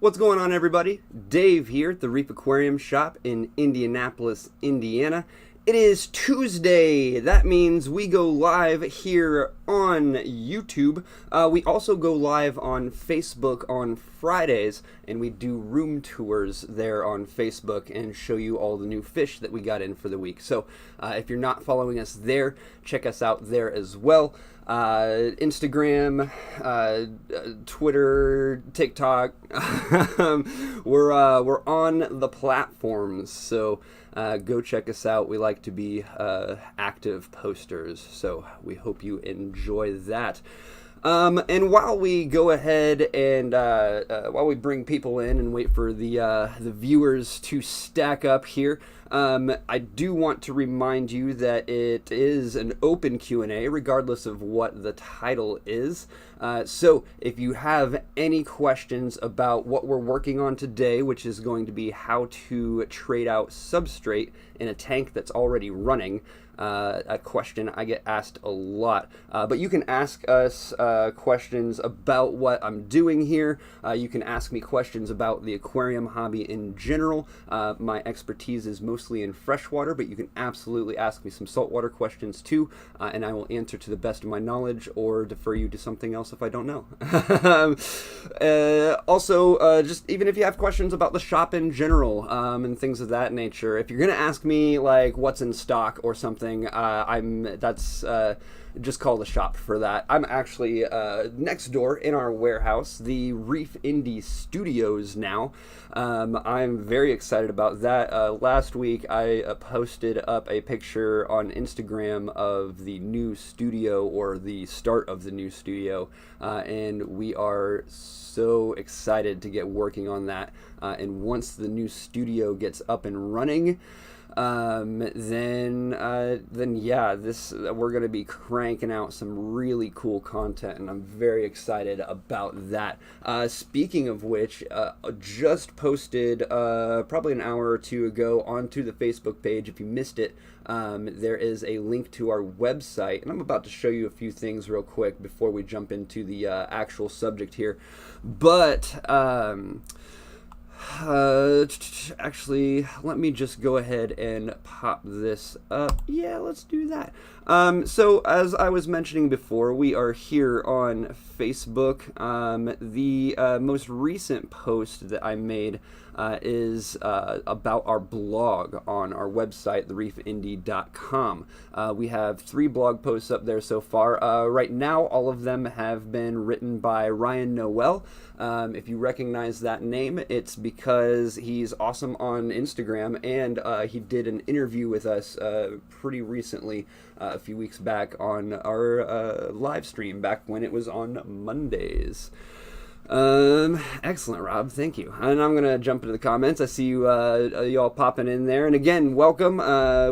What's going on, everybody? Dave here at the Reef Aquarium shop in Indianapolis, Indiana. It is Tuesday. That means we go live here on YouTube. We also go live on Facebook on Fridays, and we do room tours there on Facebook and show you all the new fish that we got in for the week. So if you're not following us there, check us out there as well. Instagram, Twitter, TikTok. We're on the platforms, so go check us out. We like to be active posters, so we hope you enjoy that. And while we go ahead and while we bring people in and wait for the viewers to stack up here, I do want to remind you that it is an open Q&A regardless of what the title is. So if you have any questions about what we're working on today, which is going to be how to trade out substrate in a tank that's already running, a question I get asked a lot, but you can ask us questions about what I'm doing here. You can ask me questions about the aquarium hobby in general. My expertise is mostly in freshwater, but you can absolutely ask me some saltwater questions too, and I will answer to the best of my knowledge or defer you to something else if I don't know. Also, just even if you have questions about the shop in general and things of that nature, if you're gonna ask me like what's in stock or something, just call the shop for that. I'm actually next door in our warehouse, the TheReefIndy studios now. I'm very excited about that. Last week I posted up a picture on Instagram of the new studio, or the start of the new studio, and we are so excited to get working on that. And once the new studio gets up and running, then yeah, we're gonna be cranking out some really cool content, and I'm very excited about that. Speaking of which, just posted probably an hour or two ago onto the Facebook page. If you missed it, there is a link to our website, and I'm about to show you a few things real quick before we jump into the actual subject here. But actually, let me just go ahead and pop this up. Yeah, let's do that. So as I was mentioning before, we are here on Facebook. The most recent post that I made is about our blog on our website, TheReefIndy.com. We have 3 blog posts up there so far. Right now, all of them have been written by Ryan Noel. If you recognize that name, it's because he's awesome on Instagram, and he did an interview with us pretty recently, a few weeks back, on our live stream back when it was on Mondays. Excellent, Rob. Thank you. And I'm gonna jump into the comments. I see you all popping in there. And again, welcome.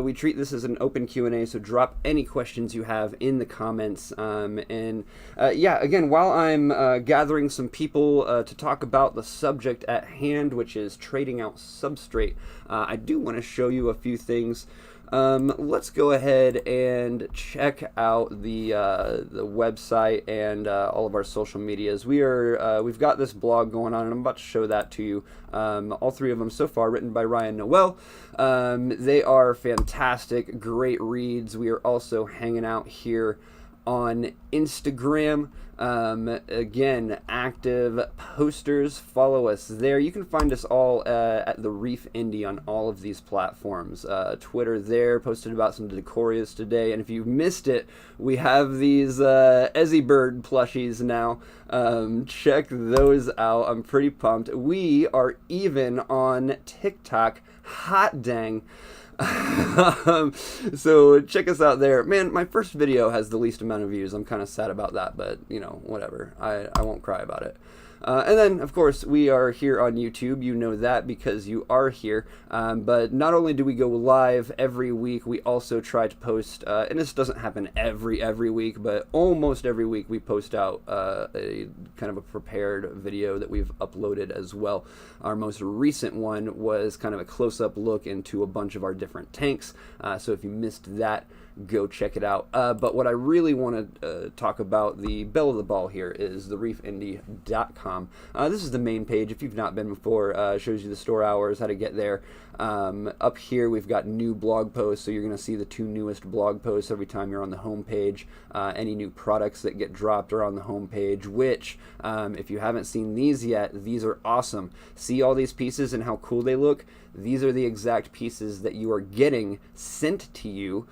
We treat this as an open Q&A, so drop any questions you have in the comments. Yeah, again, while I'm gathering some people to talk about the subject at hand, which is trading out substrate, I do want to show you a few things. Let's go ahead and check out the website and all of our social medias. We've got this blog going on, and I'm about to show that to you. All 3 of them so far written by Ryan Noel. They are fantastic, great reads. We are also hanging out here on Instagram. Again, active posters. Follow us there. You can find us all at TheReefIndy on all of these platforms. Twitter there, posted about some Decorias today. And if you missed it, we have these Ezzy Bird plushies now. Check those out. I'm pretty pumped. We are even on TikTok. Hot dang. So check us out there. Man, my first video has the least amount of views. I'm kind of sad about that, but you know, whatever. I won't cry about it. And then, of course, we are here on YouTube. You know that because you are here. But not only do we go live every week, we also try to post, and this doesn't happen every week, but almost every week we post out a kind of a prepared video that we've uploaded as well. Our most recent one was kind of a close-up look into a bunch of our different tanks. So if you missed that, go check it out. But what I really want to talk about, the belle of the ball here, is TheReefIndy.com. This is the main page. If you've not been before, shows you the store hours, how to get there. Up here we've got new blog posts, so you're going to see the 2 newest blog posts every time you're on the home page. Any new products that get dropped are on the home page, which if you haven't seen these yet, these are awesome. See all these pieces and how cool they look? These are the exact pieces that you are getting sent to you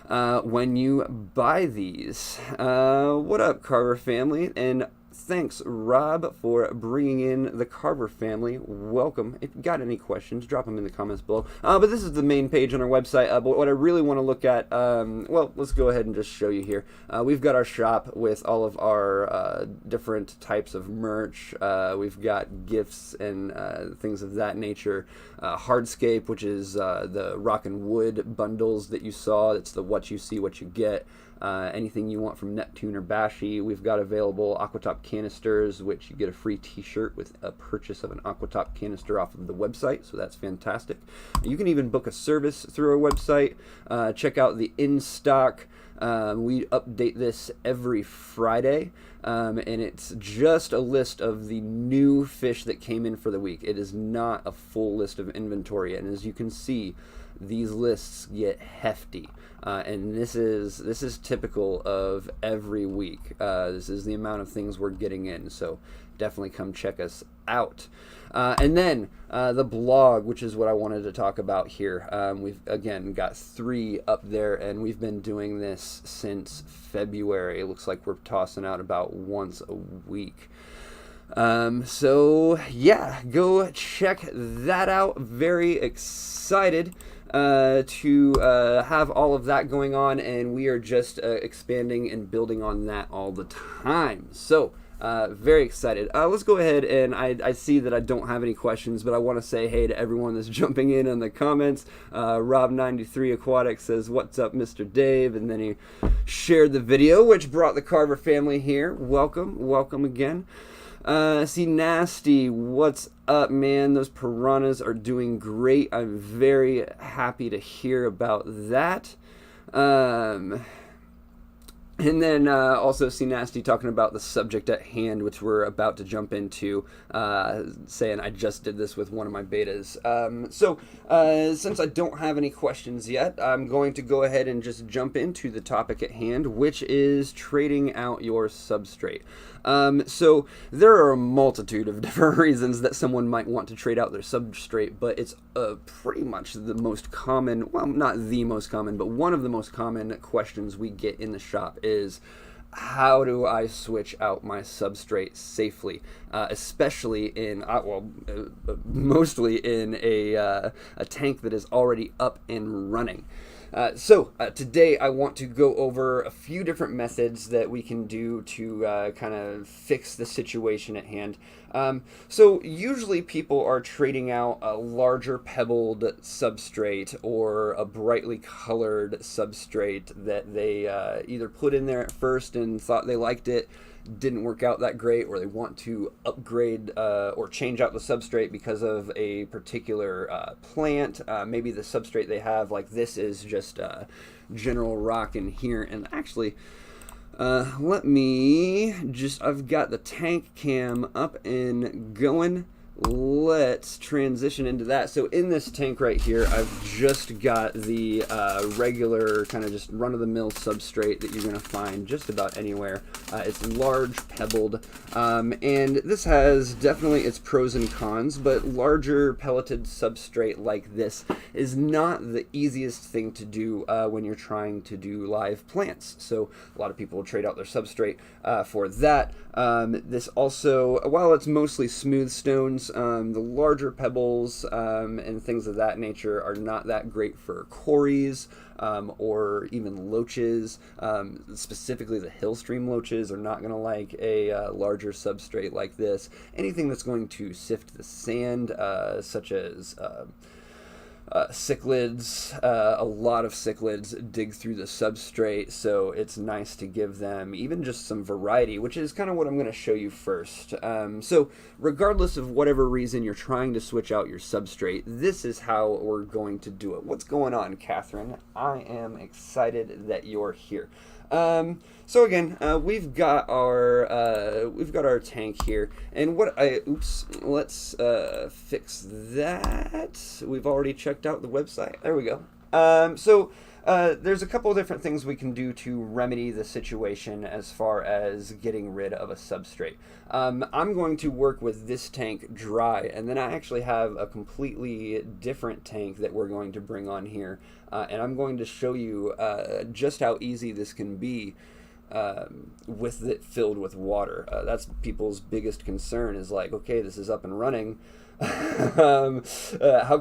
when you buy these. What up, Carver family? And thanks, Rob, for bringing in the Carver family. Welcome. If you got any questions, drop them in the comments below. But this is the main page on our website. But what I really want to look at, well, let's go ahead and just show you here. We've got our shop with all of our different types of merch. We've got gifts and things of that nature. Hardscape, which is the rock and wood bundles that you saw. It's the what you see, what you get. Anything you want from Neptune or Bashi, we've got available. Aquatop canisters, which you get a free t-shirt with a purchase of an Aquatop canister off of the website, so that's fantastic. You can even book a service through our website. Check out the in-stock. We update this every Friday, and it's just a list of the new fish that came in for the week. It is not a full list of inventory, and as you can see, these lists get hefty. And this is typical of every week. This is the amount of things we're getting in, so definitely come check us out. And then the blog, which is what I wanted to talk about here. We've again got 3 up there, and we've been doing this since February. It looks like we're tossing out about once a week. So yeah, go check that out. Very excited to have all of that going on, and we are just expanding and building on that all the time. So very excited. Let's go ahead, and I see that I don't have any questions, but I want to say hey to everyone that's jumping in the comments. Rob93 Aquatic says, "What's up, Mr. Dave?" And then he shared the video, which brought the Carver family here. Welcome again. See Nasty, what's up, man? Those piranhas are doing great. I'm very happy to hear about that. And then also see Nasty talking about the subject at hand, which we're about to jump into, saying I just did this with one of my betas. So since I don't have any questions yet, I'm going to go ahead and just jump into the topic at hand, which is trading out your substrate. So there are a multitude of different reasons that someone might want to trade out their substrate, but it's pretty much the most common, well, not the most common, but one of the most common questions we get in the shop is, how do I switch out my substrate safely, especially in, mostly in a tank that is already up and running. So today I want to go over a few different methods that we can do to kind of fix the situation at hand. So usually people are trading out a larger pebbled substrate or a brightly colored substrate that they either put in there at first and thought they liked it, didn't work out that great, or they want to upgrade or change out the substrate because of a particular plant. Maybe the substrate they have, like this, is just general rock in here. And actually, let me just, I've got the tank cam up and going. Let's transition into that. So in this tank right here, I've just got the regular kind of just run-of-the-mill substrate that you're going to find just about anywhere. It's large pebbled, and this has definitely its pros and cons, but larger pelleted substrate like this is not the easiest thing to do when you're trying to do live plants. So a lot of people will trade out their substrate for that. This also, while it's mostly smooth stones, the larger pebbles and things of that nature are not that great for cories or even loaches. Specifically the hillstream loaches are not going to like a larger substrate like this. Anything that's going to sift the sand, such as cichlids, a lot of cichlids dig through the substrate, so it's nice to give them even just some variety, which is kind of what I'm going to show you first. So regardless of whatever reason you're trying to switch out your substrate, this is how we're going to do it. What's going on, Catherine? I am excited that you're here. So again, we've got our tank here, and let's fix that. We've already checked out the website. There we go. There's a couple of different things we can do to remedy the situation as far as getting rid of a substrate. I'm going to work with this tank dry, and then I actually have a completely different tank that we're going to bring on here, and I'm going to show you just how easy this can be with it filled with water. That's people's biggest concern, is like, okay, this is up and running. How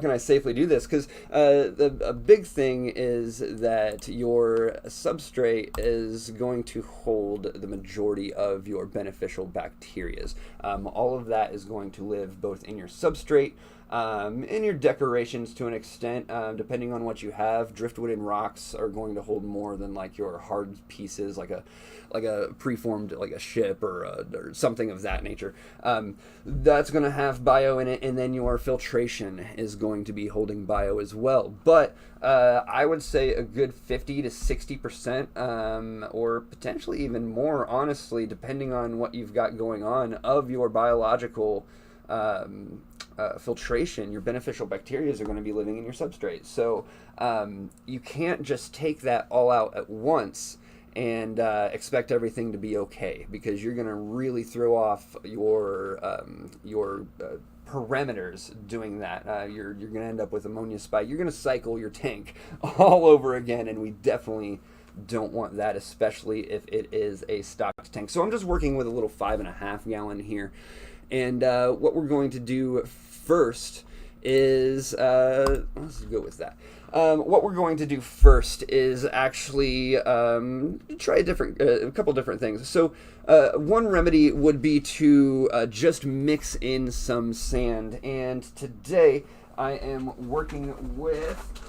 can I safely do this? Because a big thing is that your substrate is going to hold the majority of your beneficial bacteria. All of that is going to live both in your substrate, in your decorations to an extent, depending on what you have. Driftwood and rocks are going to hold more than like your hard pieces, like a preformed, like a ship or something of that nature. That's going to have bio in it, and then your filtration is going to be holding bio as well. But I would say a good 50 to 60%, or potentially even more, honestly, depending on what you've got going on, of your biological filtration, your beneficial bacteria are going to be living in your substrate. So you can't just take that all out at once and expect everything to be okay, because you're going to really throw off your parameters doing that. You're going to end up with ammonia spike. You're going to cycle your tank all over again, and we definitely don't want that, especially if it is a stocked tank. So I'm just working with a little 5.5 gallon here, and what we're going to do first is let's go with that. What we're going to do first is actually try a couple different things. So one remedy would be to just mix in some sand, and today I am working with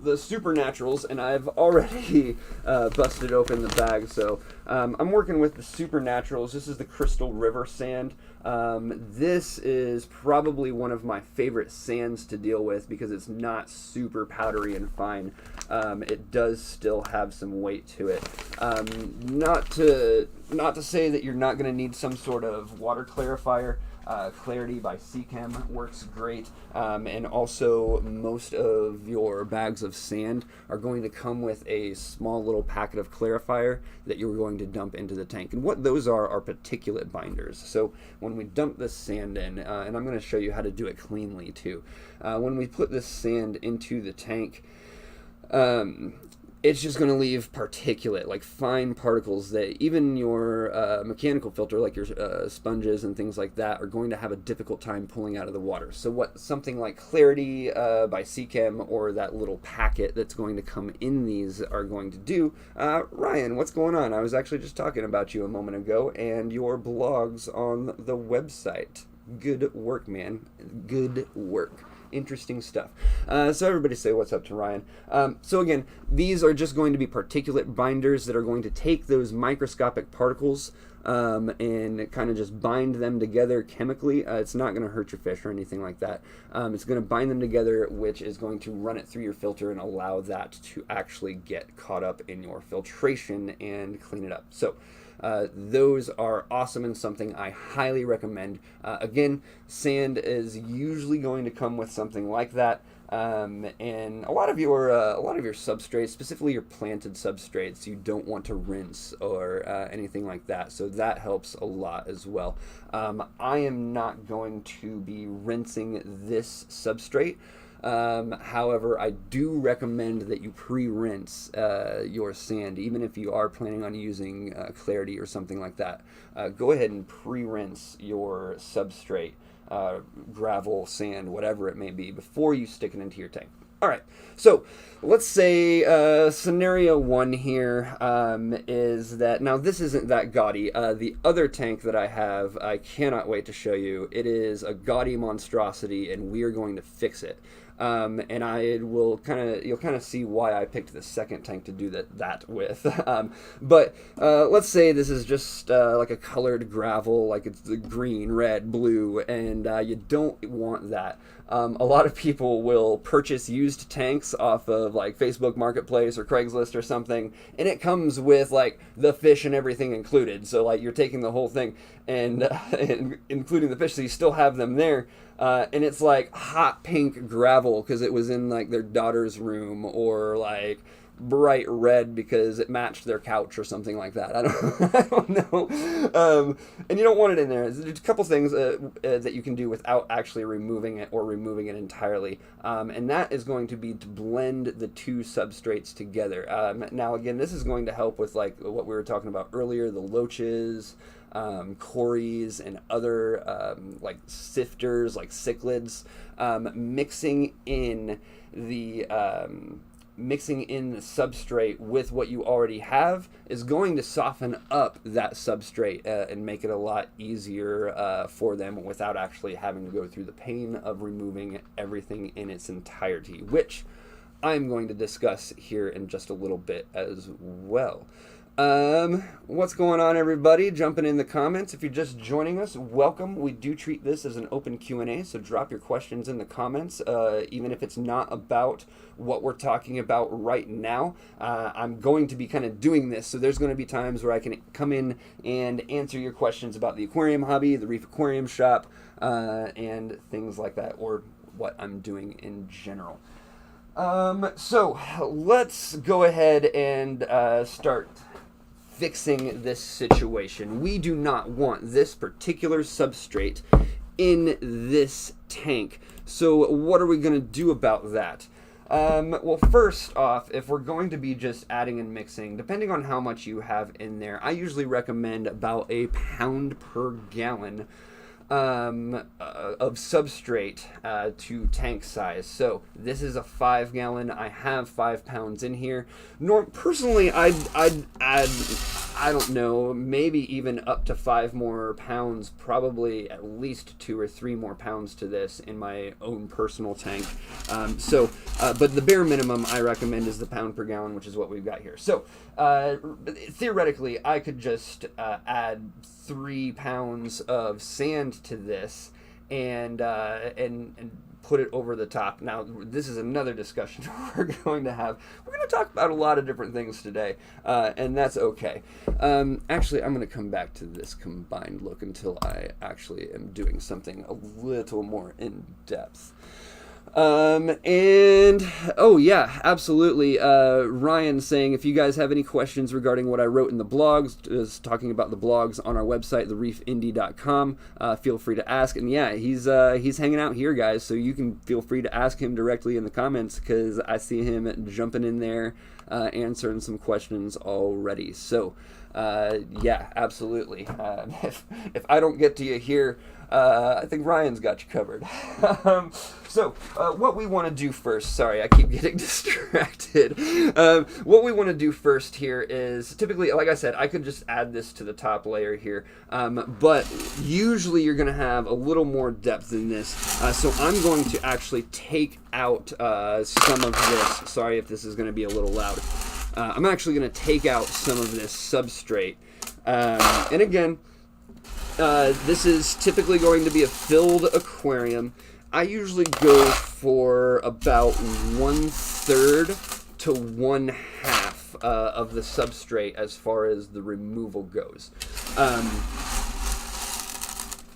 the Supernaturals, and I've already busted open the bag. So I'm working with the Supernaturals. This is the Crystal River sand. This is probably one of my favorite sands to deal with because it's not super powdery and fine. It does still have some weight to it. Not to say that you're not going to need some sort of water clarifier. Clarity by Seachem works great, and also most of your bags of sand are going to come with a small little packet of clarifier that you're going to dump into the tank. And what those are particulate binders. So when we dump this sand in, and I'm going to show you how to do it cleanly too, when we put this sand into the tank, it's just going to leave particulate, like fine particles that even your mechanical filter, like your sponges and things like that, are going to have a difficult time pulling out of the water. So what something like Clarity by Seachem, or that little packet that's going to come in these, are going to do. Ryan, what's going on? I was actually just talking about you a moment ago, and your blog's on the website. Good work, man. Good work. Interesting stuff. So everybody say what's up to Ryan. So again, these are just going to be particulate binders that are going to take those microscopic particles and kind of just bind them together chemically. It's not going to hurt your fish or anything like that. It's going to bind them together, which is going to run it through your filter and allow that to actually get caught up in your filtration and clean it up. So those are awesome and something I highly recommend. Again, sand is usually going to come with something like that, and a lot of your substrates, specifically your planted substrates, you don't want to rinse or anything like that. So that helps a lot as well. I am not going to be rinsing this substrate. However, I do recommend that you pre-rinse your sand, even if you are planning on using Clarity or something like that. Go ahead and pre-rinse your substrate, gravel, sand, whatever it may be, before you stick it into your tank. All right, so let's say scenario one here is that, now this isn't that gaudy. The other tank that I have, I cannot wait to show you. It is a gaudy monstrosity, and we are going to fix it. And you'll kind of see why I picked the second tank to do that with. But let's say this is just like a colored gravel, like it's the green, red, blue, and you don't want that. A lot of people will purchase used tanks off of like Facebook Marketplace or Craigslist or something, and it comes with like the fish and everything included. So like you're taking the whole thing and including the fish, so you still have them there. And it's like hot pink gravel because it was in like their daughter's room, or like bright red because it matched their couch or something like that. I don't know. And you don't want it in there. There's a couple things that you can do without actually removing it or removing it entirely. And that is going to be to blend the two substrates together. Now, again, this is going to help with like what we were talking about earlier, the loaches, cories, and other like sifters, like cichlids, mixing in the substrate with what you already have is going to soften up that substrate and make it a lot easier for them without actually having to go through the pain of removing everything in its entirety, which I'm going to discuss here in just a little bit as well. What's going on, everybody? Jumping in the comments. If you're just joining us, welcome. We do treat this as an open Q&A, so drop your questions in the comments, even if it's not about what we're talking about right now. I'm going to be kind of doing this, so there's going to be times where I can come in and answer your questions about the aquarium hobby, the Reef Aquarium shop, and things like that, or what I'm doing in general. So let's go ahead and start fixing this situation. We do not want this particular substrate in this tank. So what are we going to do about that? Well, first off, if we're going to be just adding and mixing, depending on how much you have in there, I usually recommend about a pound per gallon of substrate to tank size. So this is a 5 gallon. I have 5 pounds in here. Personally, I'd add, I don't know, maybe even up to 5 more pounds, probably at least 2 or 3 more pounds to this in my own personal tank. But the bare minimum I recommend is the pound per gallon, which is what we've got here. So theoretically, I could just add 3 pounds of sand to this and put it over the top. Now, this is another discussion we're going to have. We're going to talk about a lot of different things today, and that's okay. Actually, I'm going to come back to this combined look until I actually am doing something a little more in depth. Oh yeah, absolutely. Ryan saying, if you guys have any questions regarding what I wrote in the blogs, is talking about the blogs on our website, TheReefIndy.com, feel free to ask. And yeah, he's hanging out here, guys, so you can feel free to ask him directly in the comments, because I see him jumping in there, answering some questions already. So, yeah, absolutely. If I don't get to you here, I think Ryan's got you covered. So what we want to do first, sorry, I keep getting distracted. What we want to do first here is, typically, like I said, I could just add this to the top layer here, but usually you're going to have a little more depth in this, so I'm going to actually take out some of this. Sorry if this is going to be a little loud. I'm actually going to take out some of this substrate, and again, this is typically going to be a filled aquarium. I usually go for about 1/3 to 1/2 of the substrate as far as the removal goes.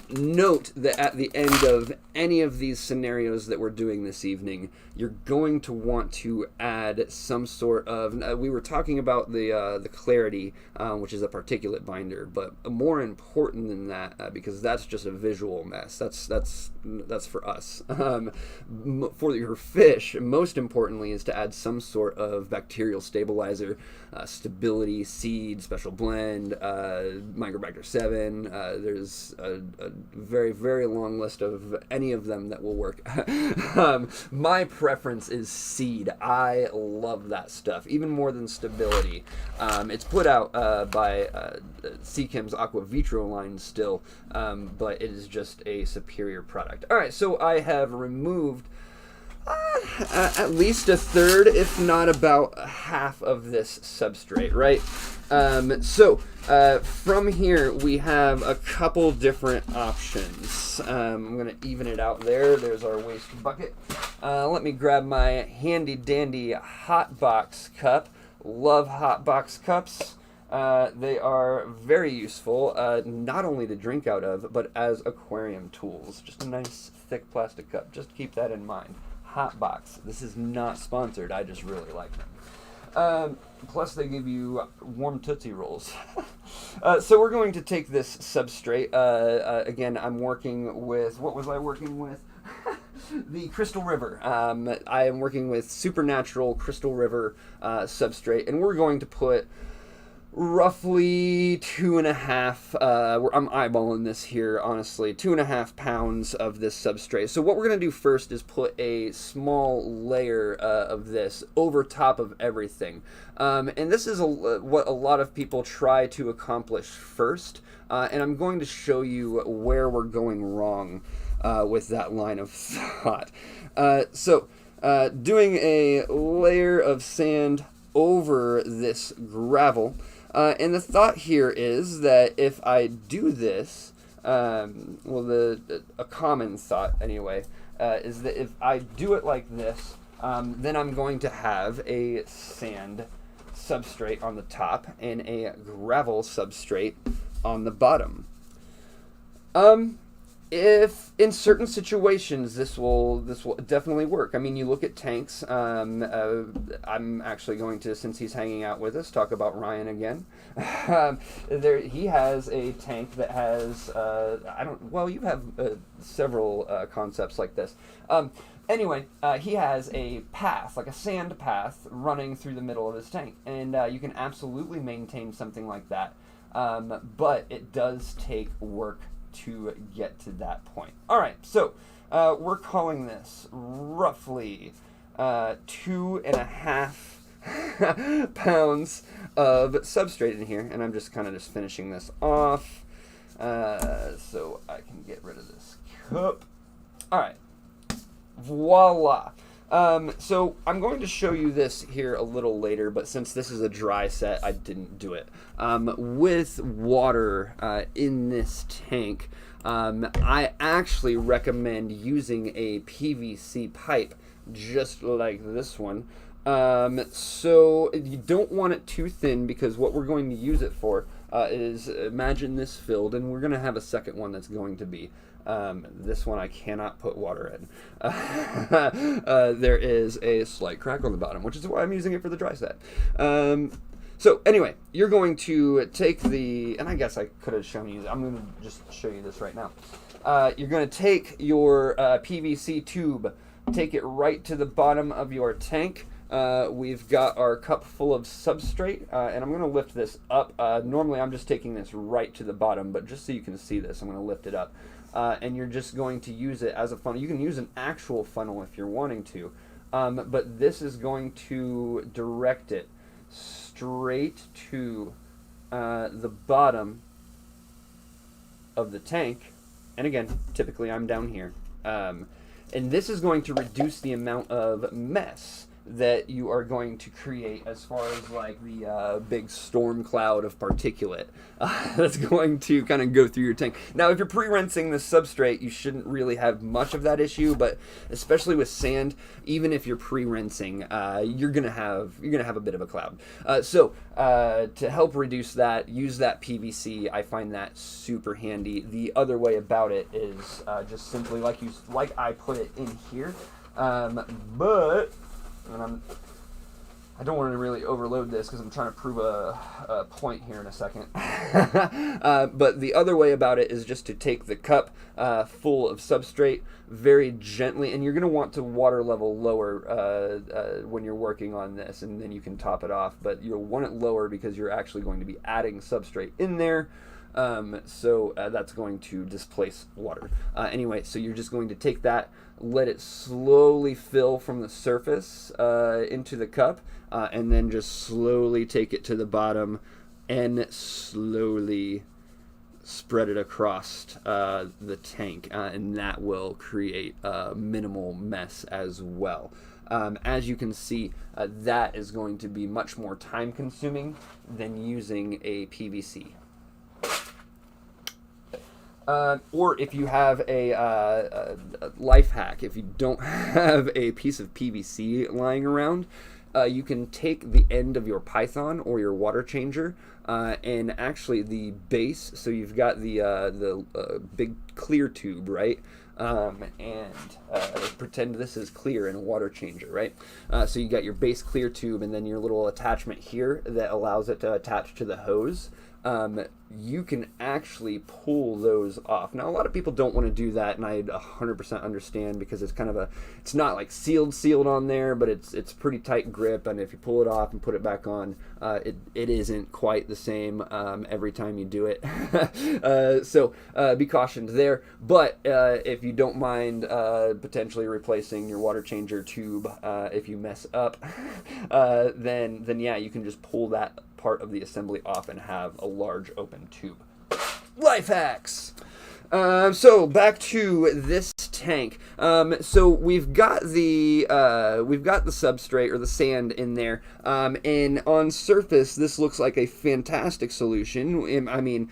Note that at the end of any of these scenarios that we're doing this evening, you're going to want to add some sort of, we were talking about the clarity, which is a particulate binder, but more important than that, because that's just a visual mess. That's for us. For your fish, most importantly, is to add some sort of bacterial stabilizer, stability, seed, special blend, Microbacter 7. There's a very, very long list of any of them that will work. My preference is seed. I love that stuff, even more than stability. It's put out by Seachem's AQUA VITRO line still, but it is just a superior product. All right, so I have removed At least a third, if not about half of this substrate, right? From here, we have a couple different options. I'm going to even it out there. There's our waste bucket. Let me grab my handy dandy HOTBOX cup. Love HOTBOX cups. They are very useful, not only to drink out of, but as aquarium tools. Just a nice thick plastic cup. Just keep that in mind. HOTBOX. This is not sponsored. I just really like them. Plus, they give you warm Tootsie Rolls. So we're going to take this substrate. Again, I'm working with, what was I working with? The Crystal River. I am working with Supernatural Crystal River substrate, and we're going to put roughly 2.5, I'm eyeballing this here, honestly, 2.5 pounds of this substrate. So what we're going to do first is put a small layer of this over top of everything. And this is what a lot of people try to accomplish first. And I'm going to show you where we're going wrong with that line of thought. Doing a layer of sand over this gravel. And the thought here is that if I do this, a common thought anyway, is that if I do it like this, then I'm going to have a sand substrate on the top and a gravel substrate on the bottom. If in certain situations this will definitely work. I mean, you look at tanks. I'm actually going to, since he's hanging out with us, talk about Ryan again. He has a tank that has you have several concepts like this. Anyway, he has a path, like a sand path, running through the middle of his tank, and you can absolutely maintain something like that. But it does take work to get to that point. All right, so we're calling this roughly 2.5 pounds of substrate in here, and I'm just kind of finishing this off so I can get rid of this cup. All right, voila. So I'm going to show you this here a little later, but since this is a dry set, I didn't do it. With water in this tank, I actually recommend using a PVC pipe, just like this one. So you don't want it too thin, because what we're going to use it for is, imagine this filled, and we're going to have a second one that's going to be this one I cannot put water in. There is a slight crack on the bottom, which is why I'm using it for the dry set. So anyway, you're going to take and I guess I could have shown you, I'm going to just show you this right now. You're going to take your PVC tube, take it right to the bottom of your tank. We've got our cup full of substrate, and I'm going to lift this up. Normally I'm just taking this right to the bottom, but just so you can see this, I'm going to lift it up. And you're just going to use it as a funnel. You can use an actual funnel if you're wanting to, but this is going to direct it straight to the bottom of the tank. And again, typically I'm down here. And this is going to reduce the amount of mess that you are going to create as far as like the big storm cloud of particulate that's going to kind of go through your tank. Now, if you're pre-rinsing this substrate, you shouldn't really have much of that issue, but especially with sand, even if you're pre-rinsing, you're gonna have a bit of a cloud. So to help reduce that, use that PVC. I find that super handy. The other way about it is just simply like I put it in here, but. And I don't want to really overload this because I'm trying to prove a point here in a second. But the other way about it is just to take the cup full of substrate very gently, and you're going to want to water level lower when you're working on this, and then you can top it off. But you'll want it lower because you're actually going to be adding substrate in there. So that's going to displace water. Anyway, so you're just going to take that, let it slowly fill from the surface into the cup, and then just slowly take it to the bottom and slowly spread it across the tank, and that will create a minimal mess as well. As you can see, that is going to be much more time consuming than using a PVC. Or if you have a life hack, if you don't have a piece of PVC lying around, you can take the end of your python or your water changer and actually the base, so you've got the big clear tube, right? And pretend this is clear in a water changer, right? So you got your base clear tube and then your little attachment here that allows it to attach to the hose. You can actually pull those off. Now, a lot of people don't want to do that, and I 100% understand, because it's kind of it's not like sealed on there, but it's pretty tight grip, and if you pull it off and put it back on, it isn't quite the same every time you do it. So be cautioned there. But if you don't mind potentially replacing your water changer tube if you mess up, then yeah, you can just pull that part of the assembly off and have a large open tube. Life hacks. So back to this tank. So we've got the substrate or the sand in there, and on surface this looks like a fantastic solution. I mean,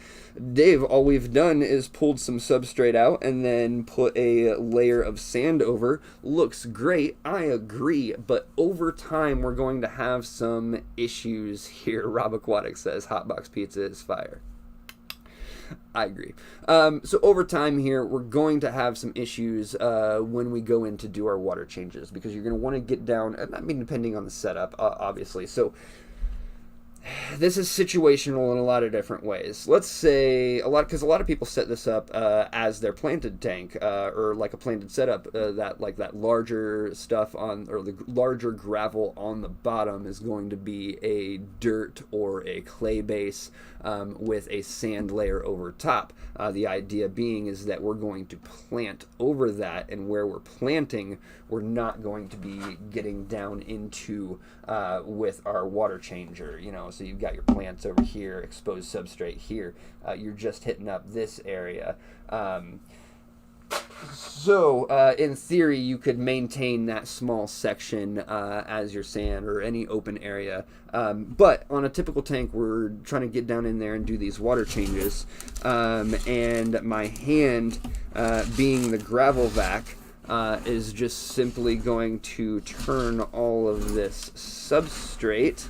Dave, all we've done is pulled some substrate out and then put a layer of sand over. Looks great, I agree, but over time we're going to have some issues here. Rob Aquatic says HOTBOX pizza is fire. I agree. So over time here, we're going to have some issues when we go in to do our water changes, because you're going to want to get down, I mean, depending on the setup, obviously. So this is situational in a lot of different ways. Let's say because a lot of people set this up as their planted tank, or like a planted setup, that larger stuff or the larger gravel on the bottom is going to be a dirt or a clay base with a sand layer over top. The idea being is that we're going to plant over that, and where we're planting, we're not going to be getting down into with our water changer, so you've got your plants over here, exposed substrate here, you're just hitting up this area. So in theory, you could maintain that small section as your sand or any open area, but on a typical tank, we're trying to get down in there and do these water changes, and my hand, being the gravel vac, is just simply going to turn all of this substrate,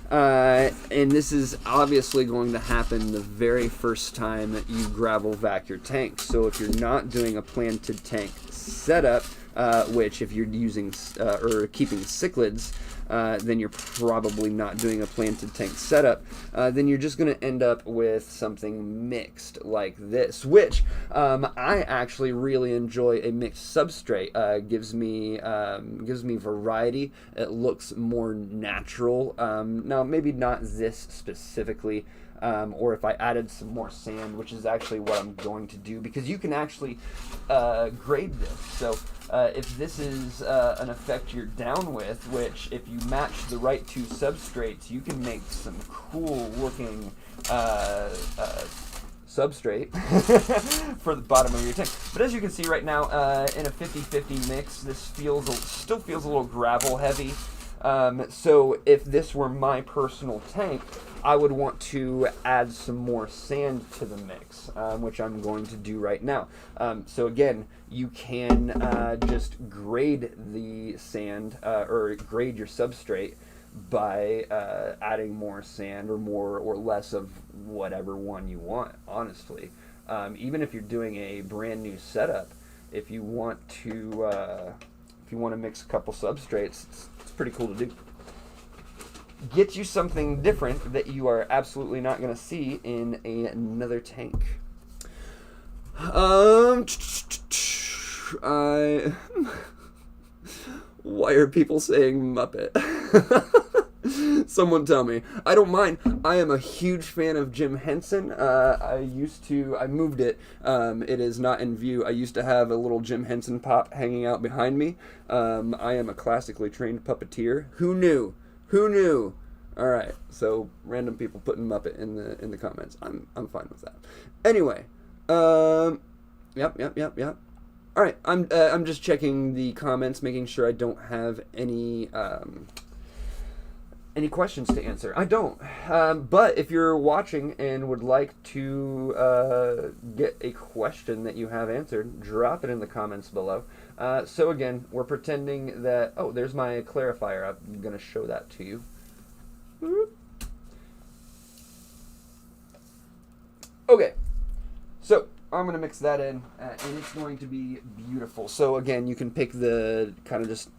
and this is obviously going to happen the very first time that you gravel vac your tank. So if you're not doing a planted tank setup, which if you're using or keeping cichlids, then you're probably not doing a planted tank setup, then you're just going to end up with something mixed like this, which I actually really enjoy. A mixed substrate gives me variety. It looks more natural. Now, maybe not this specifically, or if I added some more sand, which is actually what I'm going to do, because you can actually grade this. So if this is an effect you're down with, which if you match the right two substrates, you can make some cool looking substrate for the bottom of your tank. But as you can see right now, in a 50-50 mix, this still feels a little gravel heavy. So if this were my personal tank, I would want to add some more sand to the mix, which I'm going to do right now. So again, you can just grade the sand, or grade your substrate by adding more sand or more or less of whatever one you want, honestly. Even if you're doing a brand new setup, if you want to mix a couple substrates, it's pretty cool to do. Get you something different that you are absolutely not going to see in another tank. Why are people saying Muppet? Someone tell me. I don't mind. I am a huge fan of Jim Henson. I moved it. It is not in view. I used to have a little Jim Henson pop hanging out behind me. I am a classically trained puppeteer. Who knew? Who knew? All right. So random people putting Muppet in the comments. I'm fine with that. Anyway. Yep. All right. I'm just checking the comments, making sure I don't have any questions to answer. I don't. But if you're watching and would like to get a question that you have answered, drop it in the comments below. So again, we're pretending that... Oh, there's my clarifier. I'm going to show that to you. Okay. So I'm going to mix that in, and it's going to be beautiful. So again, you can pick the... kind of just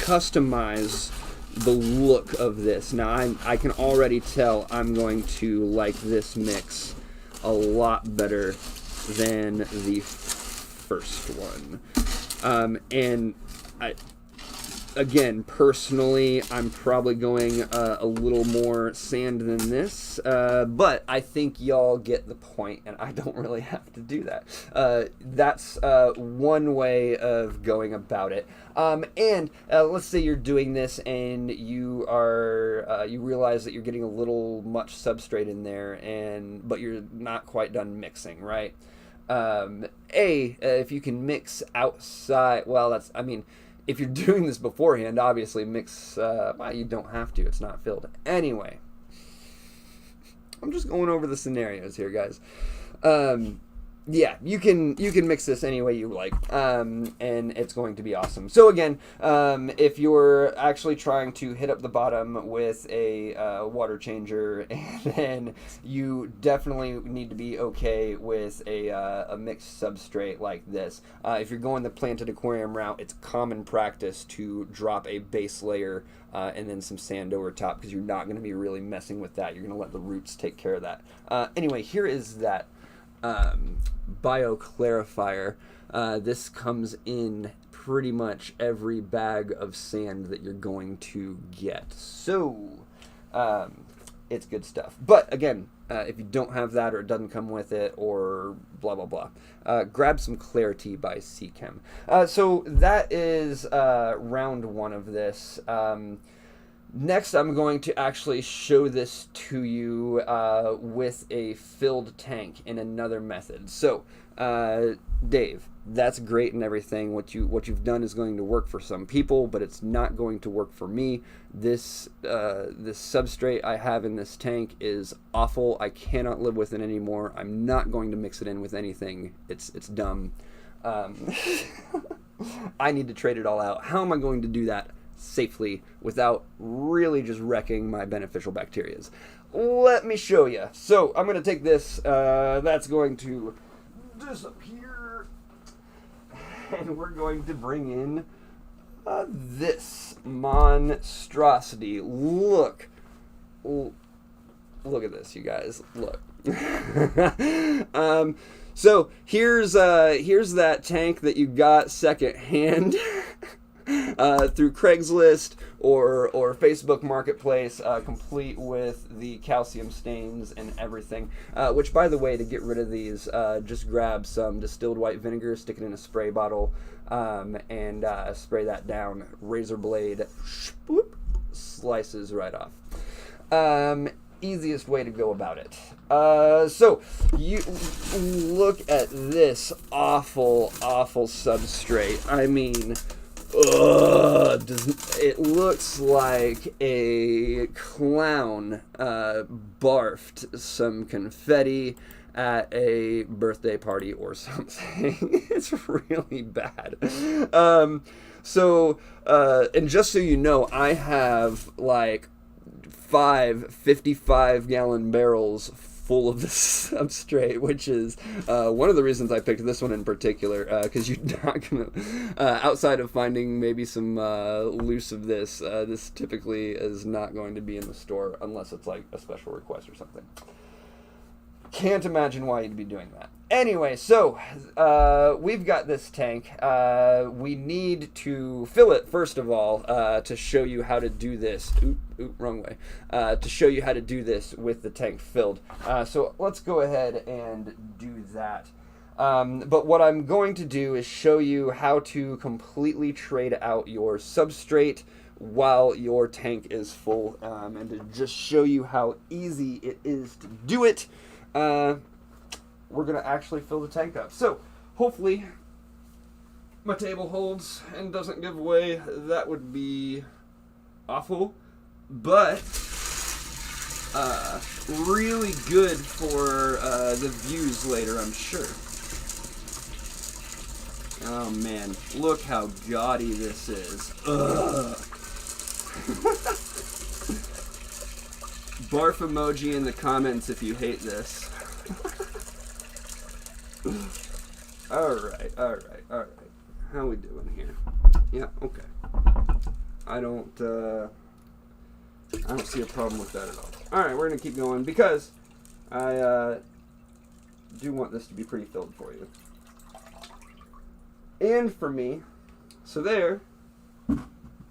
customize the look of this. Now I can already tell I'm going to like this mix a lot better than the first one. And again, personally, I'm probably going a little more sand than this, but I think y'all get the point, and I don't really have to do that. That's one way of going about it. And let's say you're doing this and you are you realize that you're getting a little much substrate in there, but you're not quite done mixing, right? If you can mix outside, well, if you're doing this beforehand, obviously mix, well, you don't have to, it's not filled. Anyway, I'm just going over the scenarios here, guys. Yeah, you can mix this any way you like, and it's going to be awesome. So again, if you're actually trying to hit up the bottom with a water changer, and then you definitely need to be okay with a mixed substrate like this. If you're going the planted aquarium route, it's common practice to drop a base layer and then some sand over top, because you're not going to be really messing with that. You're going to let the roots take care of that. Anyway, here is that bio clarifier. This comes in pretty much every bag of sand that you're going to get, so it's good stuff. But again, if you don't have that, or it doesn't come with it, or blah blah blah, grab some Clarity by Seachem. So that is round one of this. Next, I'm going to actually show this to you with a filled tank in another method. So, Dave, that's great and everything. What you've done is going to work for some people, but it's not going to work for me. This substrate I have in this tank is awful. I cannot live with it anymore. I'm not going to mix it in with anything. It's dumb. I need to trade it all out. How am I going to do that safely without really just wrecking my beneficial bacterias? Let me show you. So I'm going to take this, that's going to disappear, and we're going to bring in this monstrosity. Look at this, you guys. Look. So here's that tank that you got secondhand through Craigslist or Facebook Marketplace, complete with the calcium stains and everything. Which, by the way, to get rid of these, just grab some distilled white vinegar, stick it in a spray bottle, and spray that down. Razor blade, whoop, slices right off. Easiest way to go about it. So you look at this awful substrate. I mean, it looks like a clown barfed some confetti at a birthday party or something. It's really bad. And just so you know, I have like 5 55-gallon barrels full of this substrate, which is one of the reasons I picked this one in particular, because you're not gonna, outside of finding maybe some loose of this, this typically is not going to be in the store unless it's like a special request or something. Can't imagine why you'd be doing that. Anyway, so we've got this tank. We need to fill it, first of all, to show you how to do this. Wrong way. To show you how to do this with the tank filled. So let's go ahead and do that. But what I'm going to do is show you how to completely trade out your substrate while your tank is full. And to just show you how easy it is to do it, we're going to actually fill the tank up. So hopefully my table holds and doesn't give way. That would be awful, but really good for the views later, I'm sure. Oh man, look how gaudy this is. Ugh. Barf emoji in the comments if you hate this. Alright. How we doing here? Yeah, okay. I don't see a problem with that at all. Alright, we're gonna keep going because I do want this to be pretty filled for you. And for me. So there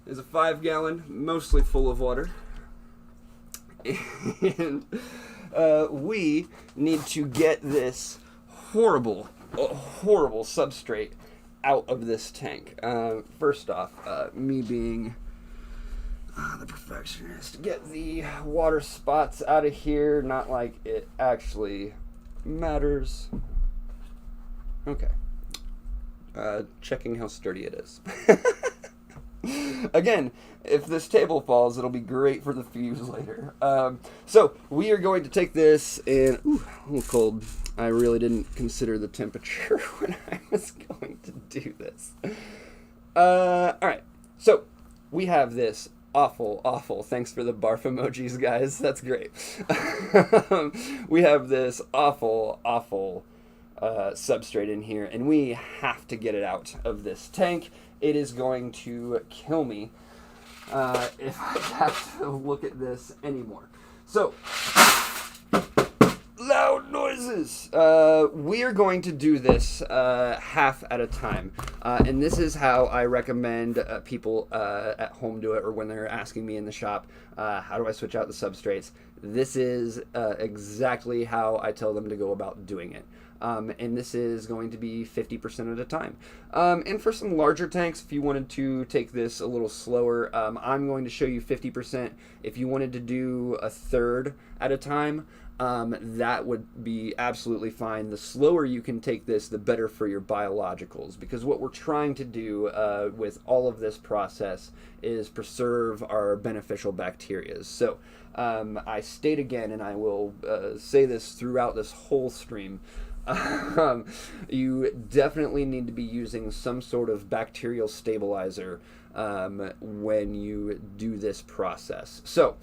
is a 5-gallon, mostly full of water. And we need to get this horrible substrate out of this tank. First off, me being the perfectionist, get the water spots out of here, not like it actually matters. Okay. Checking how sturdy it is. Again, if this table falls, it'll be great for the fuse later. So we are going to take this and, ooh, a little cold. I really didn't consider the temperature when I was going to do this. All right, so we have this awful, thanks for the barf emojis, guys. That's great. We have this awful substrate in here, and we have to get it out of this tank. It is going to kill me if I have to look at this anymore. So, loud noises. We are going to do this half at a time, and this is how I recommend people at home do it, or when they're asking me in the shop, how do I switch out the substrates? This is exactly how I tell them to go about doing it. And this is going to be 50% at a time. And for some larger tanks, if you wanted to take this a little slower, I'm going to show you 50%. If you wanted to do a third at a time, that would be absolutely fine. The slower you can take this, the better for your biologicals, because what we're trying to do with all of this process is preserve our beneficial bacteria. So I state again, and I will say this throughout this whole stream, you definitely need to be using some sort of bacterial stabilizer when you do this process. So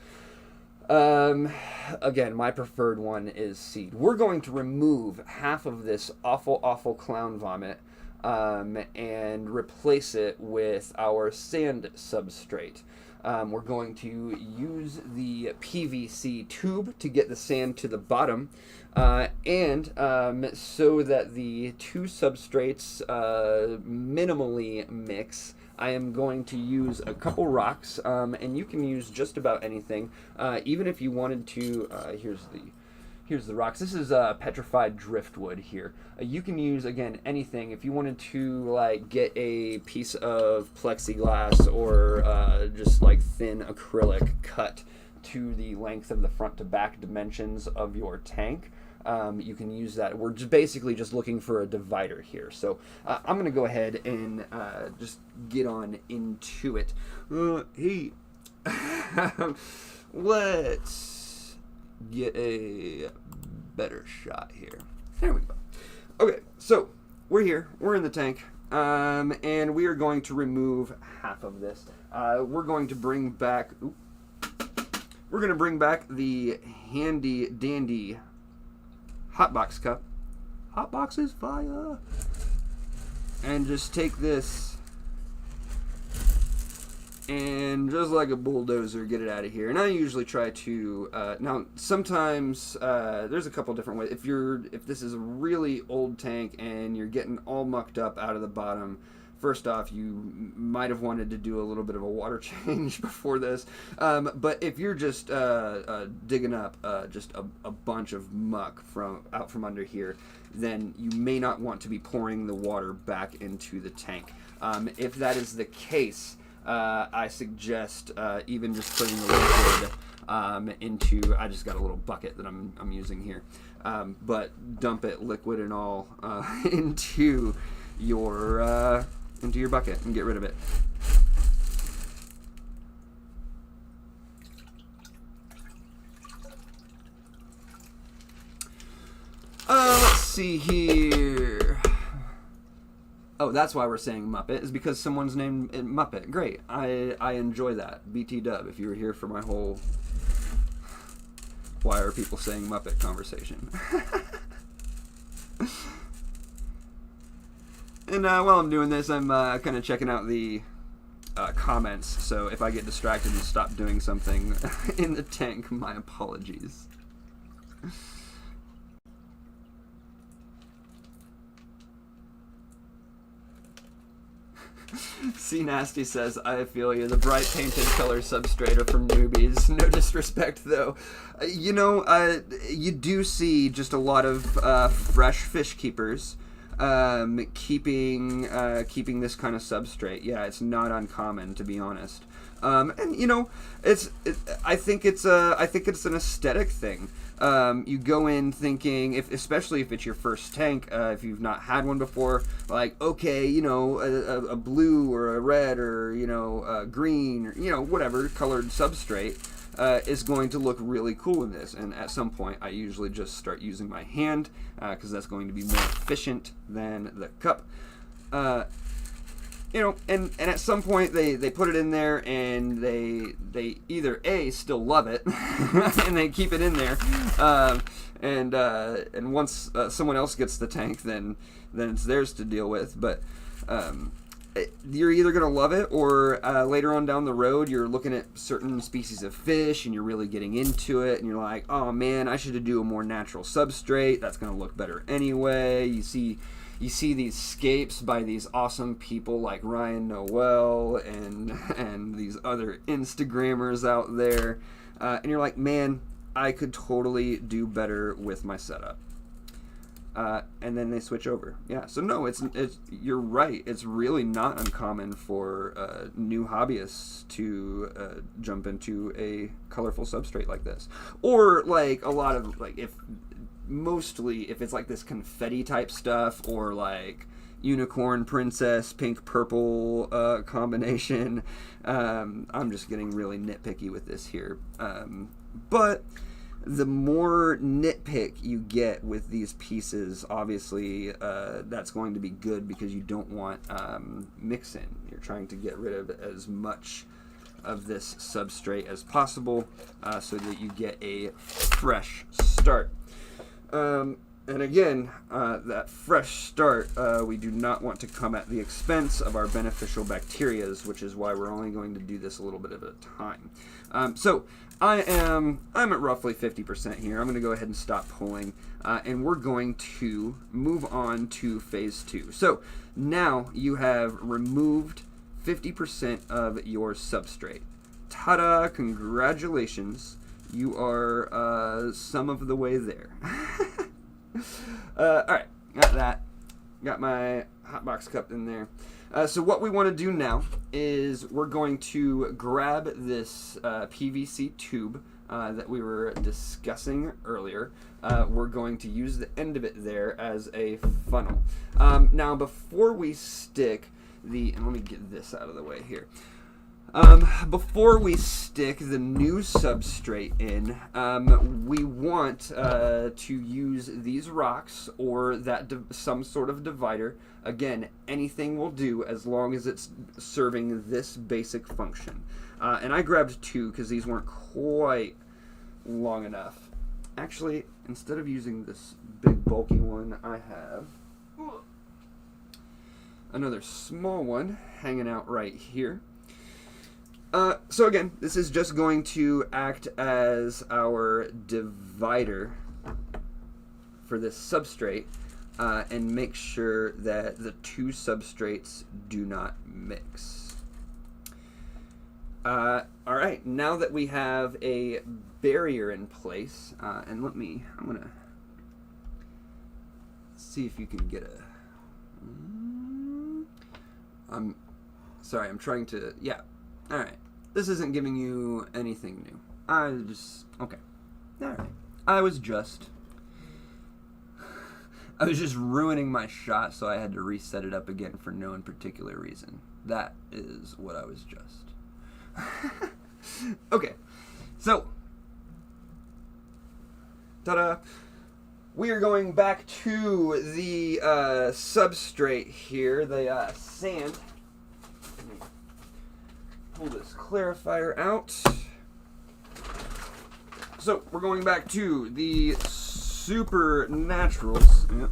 again, my preferred one is seed. We're going to remove half of this awful clown vomit and replace it with our sand substrate. We're going to use the PVC tube to get the sand to the bottom, and so that the two substrates minimally mix, I am going to use a couple rocks, and you can use just about anything, even if you wanted to. Here's the rocks. This is petrified driftwood here. You can use, again, anything. If you wanted to like get a piece of plexiglass or just like thin acrylic cut to the length of the front to back dimensions of your tank, you can use that. We're basically just looking for a divider here. So I'm going to go ahead and just get on into it. Hey, let's get a better shot here. There we go. Okay, so we're here. We're in the tank, and we are going to remove half of this. We're going to bring back. We're going to bring back the handy dandy HOTBOX cup. HOTBOX is fire. And just take this and just like a bulldozer, get it out of here. And I usually try to now sometimes there's a couple different ways. If this is a really old tank and you're getting all mucked up out of the bottom, first off, you might have wanted to do a little bit of a water change before this. But if you're just digging up just a bunch of muck out from under here, then you may not want to be pouring the water back into the tank. If that is the case, I suggest even just putting the liquid into, I just got a little bucket that I'm using here, but dump it, liquid and all, into your bucket and get rid of it. Let's see here. Oh, that's why we're saying Muppet, is because someone's named Muppet. Great. I enjoy that. BT dub, if you were here for my whole why are people saying Muppet conversation. And while I'm doing this, I'm kind of checking out the comments, so if I get distracted and stop doing something in the tank, my apologies. C Nasty says, I feel you. The bright painted color substrate are for newbies. No disrespect, though. You know, you do see just a lot of fresh fish keepers keeping this kind of substrate. Yeah, it's not uncommon, to be honest. And you know, I think it's an aesthetic thing. You go in thinking, especially if it's your first tank, if you've not had one before, like, okay, you know, a blue or a red or, you know, a green or, you know, whatever colored substrate is going to look really cool in this. And at some point, I usually just start using my hand because that's going to be more efficient than the cup. You know, and at some point they put it in there and they either A, still love it and they keep it in there, and once someone else gets the tank, then it's theirs to deal with. But you're either gonna love it, or later on down the road you're looking at certain species of fish and you're really getting into it and you're like, oh man, I should do a more natural substrate. That's gonna look better anyway. You see these scapes by these awesome people like Ryan Noel and these other Instagrammers out there, and you're like, man, I could totally do better with my setup. And then they switch over. Yeah, so no, it's you're right. It's really not uncommon for new hobbyists to jump into a colorful substrate like this, or like a lot of mostly if it's like this confetti type stuff, or like unicorn princess pink purple combination. I'm just getting really nitpicky with this here, but the more nitpick you get with these pieces, obviously that's going to be good, because you don't want mix-in. You're trying to get rid of as much of this substrate as possible so that you get a fresh start. And again, that fresh start, we do not want to come at the expense of our beneficial bacterias, which is why we're only going to do this a little bit at a time. So I'm at roughly 50% here. I'm going to go ahead and stop pulling, and we're going to move on to phase 2. So now you have removed 50% of your substrate. Ta-da! Congratulations. You are some of the way there. Alright, got that. Got my HOTBOX cup in there. So what we want to do now is we're going to grab this PVC tube that we were discussing earlier. We're going to use the end of it there as a funnel. Now before we stick and let me get this out of the way here. Before we stick the new substrate in, we want to use these rocks or some sort of divider. Again, anything will do as long as it's serving this basic function. And I grabbed 2 because these weren't quite long enough. Actually, instead of using this big bulky one, I have another small one hanging out right here. So again, this is just going to act as our divider for this substrate and make sure that the 2 substrates do not mix. Alright, now that we have a barrier in place, and I'm going to see if you can get I'm trying to, yeah. Alright. This isn't giving you anything new. Okay. Alright. I was just ruining my shot, so I had to reset it up again for no particular reason. That is what I was just. Okay. So, ta-da! We are going back to the substrate here, the sand. Let me pull this clarifier out. So, we're going back to the supernaturals. Yep.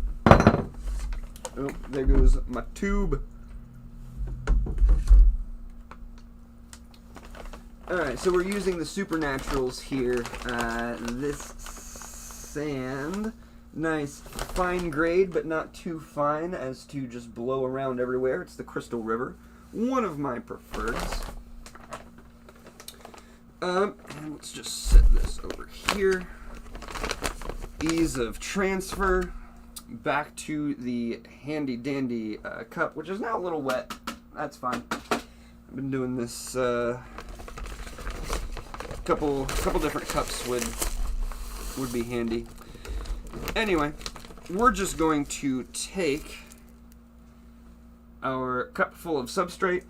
Oh, there goes my tube. Alright, so we're using the supernaturals here. This sand, nice fine grade, but not too fine as to just blow around everywhere. It's the Crystal River, one of my prefers. And let's just set this over here. Ease of transfer back to the handy dandy cup, which is now a little wet. That's fine. I've been doing this couple different cups would be handy. Anyway, we're just going to take our cup full of substrate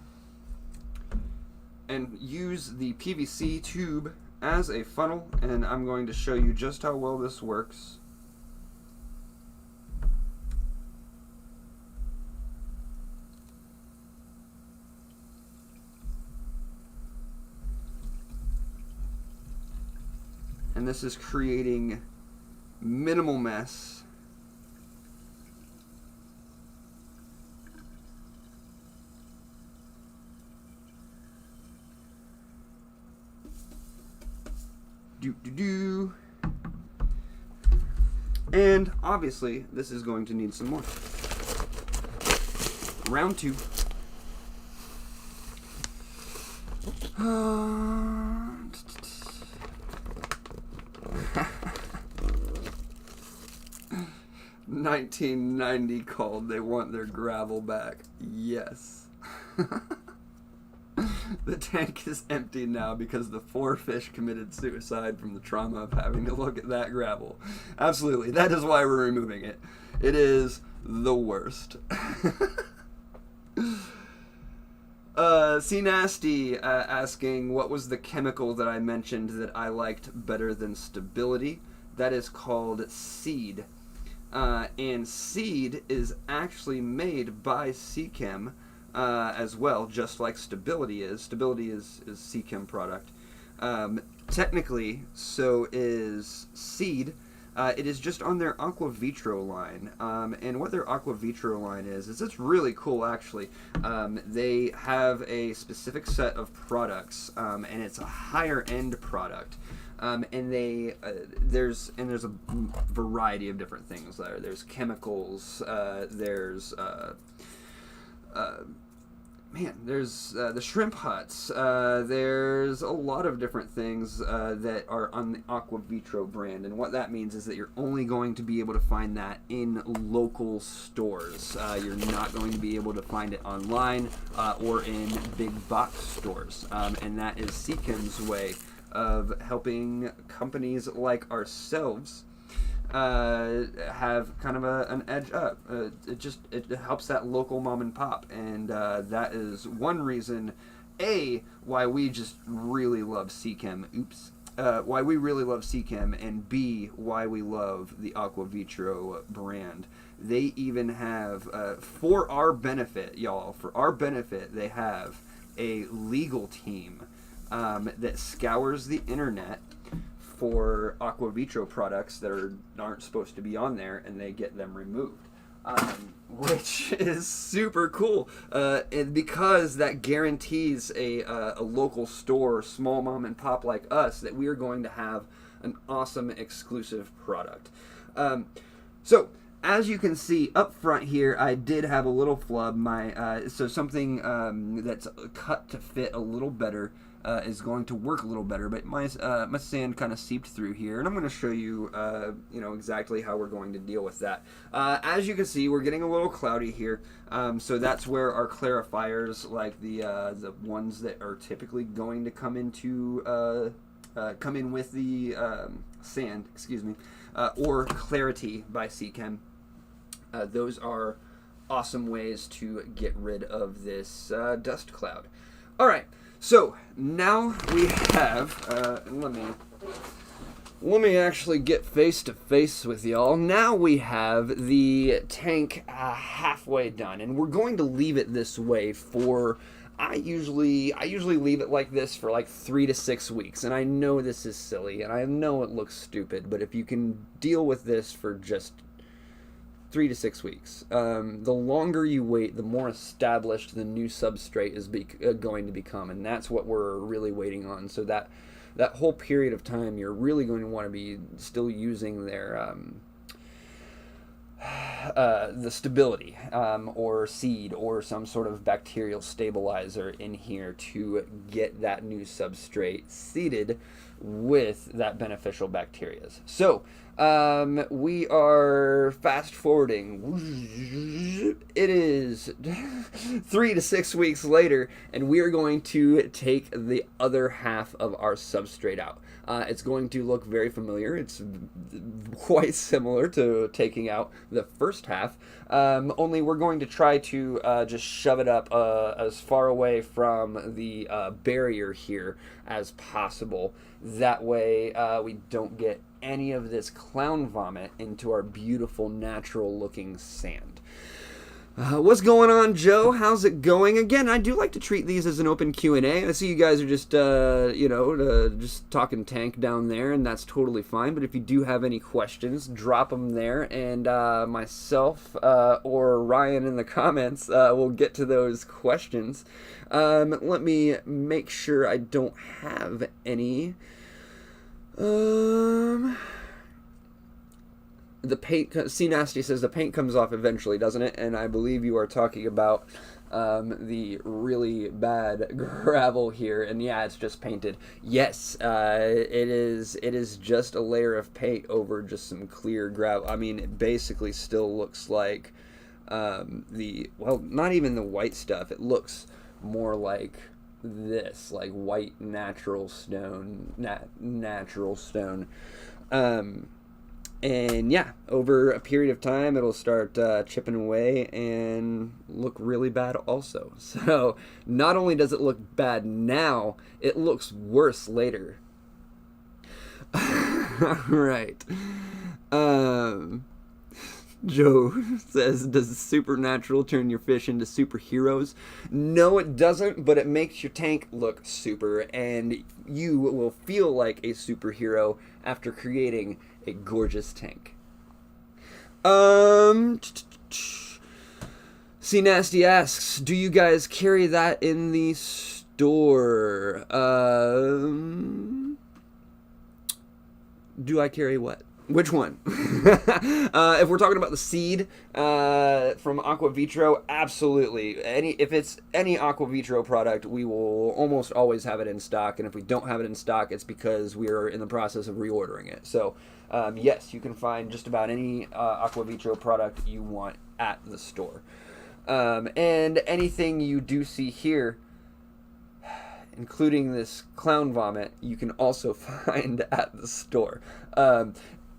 and use the PVC tube as a funnel, and I'm going to show you just how well this works. And this is creating minimal mess. And obviously, this is going to need some more. Round 2. 1990 called. They want their gravel back. Yes. The tank is empty now because the 4 fish committed suicide from the trauma of having to look at that gravel. Absolutely. That is why we're removing it. It is the worst. C Nasty asking what was the chemical that I mentioned that I liked better than stability. That is called seed. And seed is actually made by Seachem as well, just like stability is. Stability is Seachem product. Technically, so is seed. It is just on their AQUA VITRO line. And what their AQUA VITRO line is it's really cool, actually. They have a specific set of products, and it's a higher end product. And there's a variety of different things there. There's chemicals. There's the shrimp huts. There's a lot of different things that are on the AQUA VITRO brand, and what that means is that you're only going to be able to find that in local stores. You're not going to be able to find it online or in big box stores, and that is Seachem's way of helping companies like ourselves have kind of an edge up. It helps that local mom and pop, and that is one reason, A, why we just really love Seachem. Why we really love Seachem, and B, why we love the AQUA VITRO brand. They even have, for our benefit, y'all, for our benefit, they have a legal team that scours the internet for AQUA VITRO products that aren't supposed to be on there, and they get them removed, which is super cool, and because that guarantees a local store, small mom and pop like us, that we are going to have an awesome exclusive product. So as you can see up front here, I did have a little flub. So something that's cut to fit a little better is going to work a little better, but my sand kind of seeped through here, and I'm going to show you, exactly how we're going to deal with that. As you can see, we're getting a little cloudy here, so that's where our clarifiers, like the ones that are typically going to come in with the sand, excuse me, or Clarity by Seachem. Those are awesome ways to get rid of this dust cloud. All right. So now we have, let me actually get face to face with y'all. Now we have the tank halfway done, and we're going to leave it this way for, I usually leave it like this for like 3 to 6 weeks. And I know this is silly, and I know it looks stupid, but if you can deal with this for just 3 to 6 weeks. The longer you wait, the more established the new substrate is going to become, and that's what we're really waiting on. So that whole period of time, you're really going to want to be still using their the stability or seed or some sort of bacterial stabilizer in here to get that new substrate seeded with that beneficial bacteria. So we are fast forwarding. It is 3 to 6 weeks later, and we are going to take the other half of our substrate out. It's going to look very familiar. It's quite similar to taking out the first half, only we're going to try to just shove it up as far away from the barrier here as possible. That way we don't get any of this clown vomit into our beautiful natural looking sand. What's going on, Joe? How's it going? Again, I do like to treat these as an open Q&A. I see you guys are just, just talking tank down there, and that's totally fine. But if you do have any questions, drop them there, and myself or Ryan in the comments will get to those questions. Let me make sure I don't have any. The paint, C Nasty says the paint comes off eventually, doesn't it? And I believe you are talking about the really bad gravel here. And yeah, it's just painted. Yes, it is just a layer of paint over just some clear gravel. I mean, it basically still looks like not even the white stuff. It looks more like this, like white natural stone, natural stone. And yeah, over a period of time, it'll start chipping away and look really bad also. So not only does it look bad now, it looks worse later. Right. Joe says, does supernatural turn your fish into superheroes? No, it doesn't, but it makes your tank look super, and you will feel like a superhero after creating a gorgeous tank. C Nasty asks, do you guys carry that in the store? Do I carry what? Which one? If we're talking about the seed from Aqua VITRO, absolutely. If it's any Aqua VITRO product, we will almost always have it in stock. And if we don't have it in stock, it's because we are in the process of reordering it. So, yes, you can find just about any Aqua VITRO product you want at the store. And anything you do see here, including this clown vomit, you can also find at the store.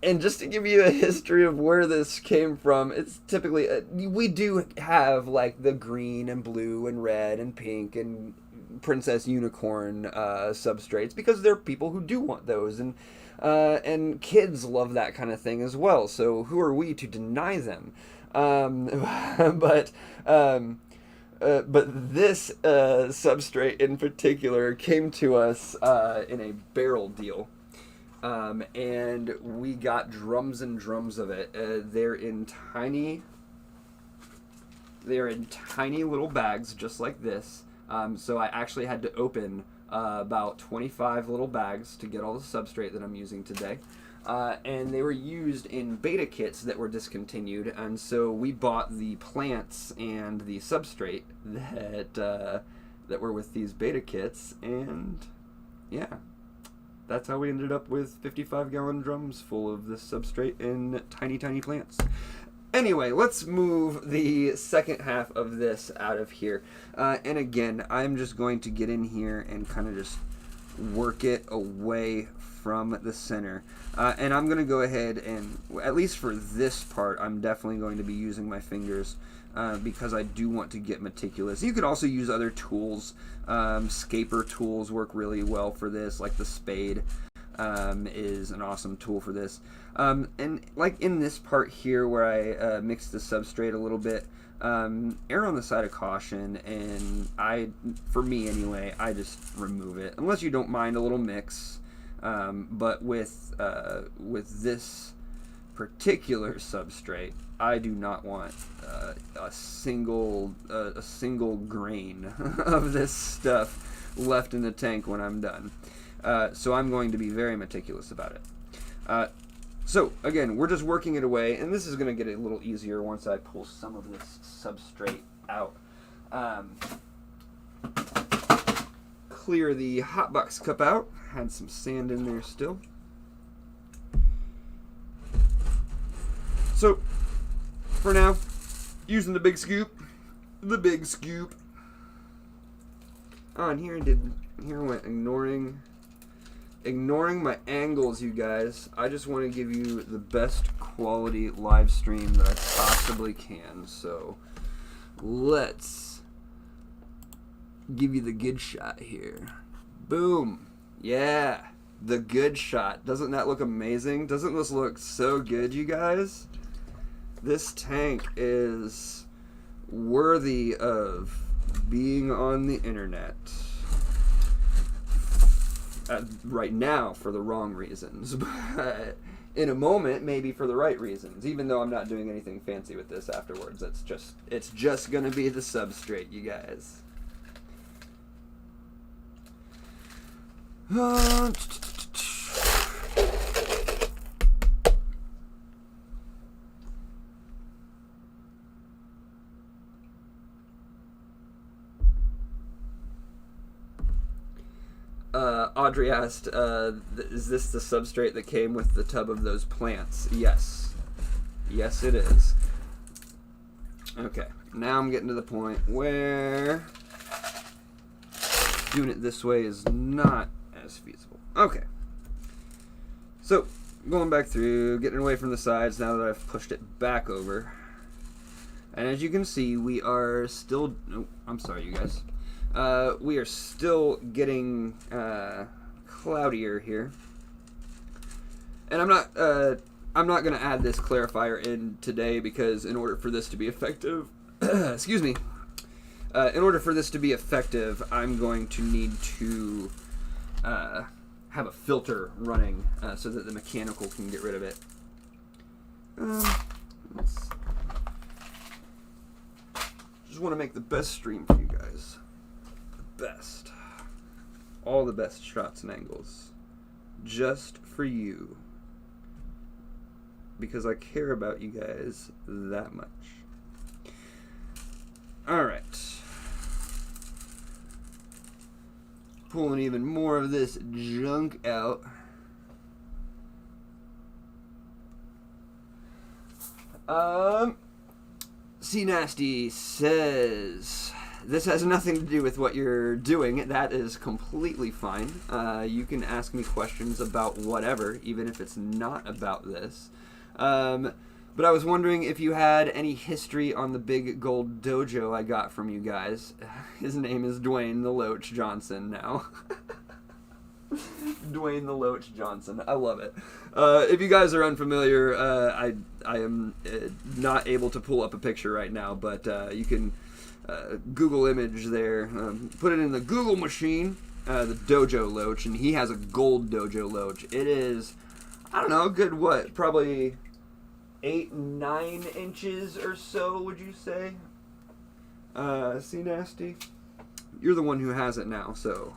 And just to give you a history of where this came from, it's typically, we do have like the green and blue and red and pink and princess unicorn substrates, because there are people who do want those, and kids love that kind of thing as well. So who are we to deny them? But this substrate in particular came to us in a barrel deal. And we got drums and drums of it. They're in tiny little bags, just like this. So I actually had to open about 25 little bags to get all the substrate that I'm using today. and they were used in beta kits that were discontinued, and so we bought the plants and the substrate that were with these beta kits, and yeah, that's how we ended up with 55-gallon drums full of this substrate and tiny plants. Anyway, let's move the second half of this out of here. And again, I'm just going to get in here and kind of just work it away from the center. And I'm going to go ahead and, at least for this part, I'm definitely going to be using my fingers because I do want to get meticulous. You could also use other tools. Scaper tools work really well for this, like the spade is an awesome tool for this. And like in this part here where I mix the substrate a little bit, err on the side of caution, and for me anyway, I just remove it unless you don't mind a little mix. But with this particular substrate, I do not want a single grain of this stuff left in the tank when I'm done. So I'm going to be very meticulous about it. So again, we're just working it away, and this is going to get a little easier once I pull some of this substrate out. Clear the HOTBOX cup out. Had some sand in there still. So for now, using the big scoop. Oh, and here I went ignoring my angles, you guys. I just want to give you the best quality live stream that I possibly can. So let's give you the good shot here. Boom. Yeah, the good shot. Doesn't that look amazing? Doesn't this look so good, you guys? This tank is worthy of being on the internet. Right now for the wrong reasons, but in a moment maybe for the right reasons, even though I'm not doing anything fancy with this afterwards. It's just gonna be the substrate, you guys. Audrey asked, is this the substrate that came with the tub of those plants? Yes. Yes, it is. Okay, now I'm getting to the point where doing it this way is not as feasible. Okay. So, going back through, getting away from the sides now that I've pushed it back over. And as you can see, we are still... Oh, I'm sorry, you guys. We are still getting cloudier here, and I'm not going to add this clarifier in today because in order for this to be effective, excuse me, in order for this to be effective, I'm going to need to have a filter running so that the mechanical can get rid of it. Just want to make the best stream for you guys. Best. All the best shots and angles. Just for you. Because I care about you guys that much. Alright. Pulling even more of this junk out. C Nasty says... This has nothing to do with what you're doing. That is completely fine. You can ask me questions about whatever, even if it's not about this. But I was wondering if you had any history on the big gold dojo I got from you guys. His name is Dwayne the Loach Johnson now. Dwayne the Loach Johnson. I love it. If you guys are unfamiliar, I am not able to pull up a picture right now, but you can... Google image there, put it in the Google machine, the dojo loach, and he has a gold dojo loach. It is, I don't know, good what, probably 8-9 inches or so, would you say? C Nasty? You're the one who has it now, so.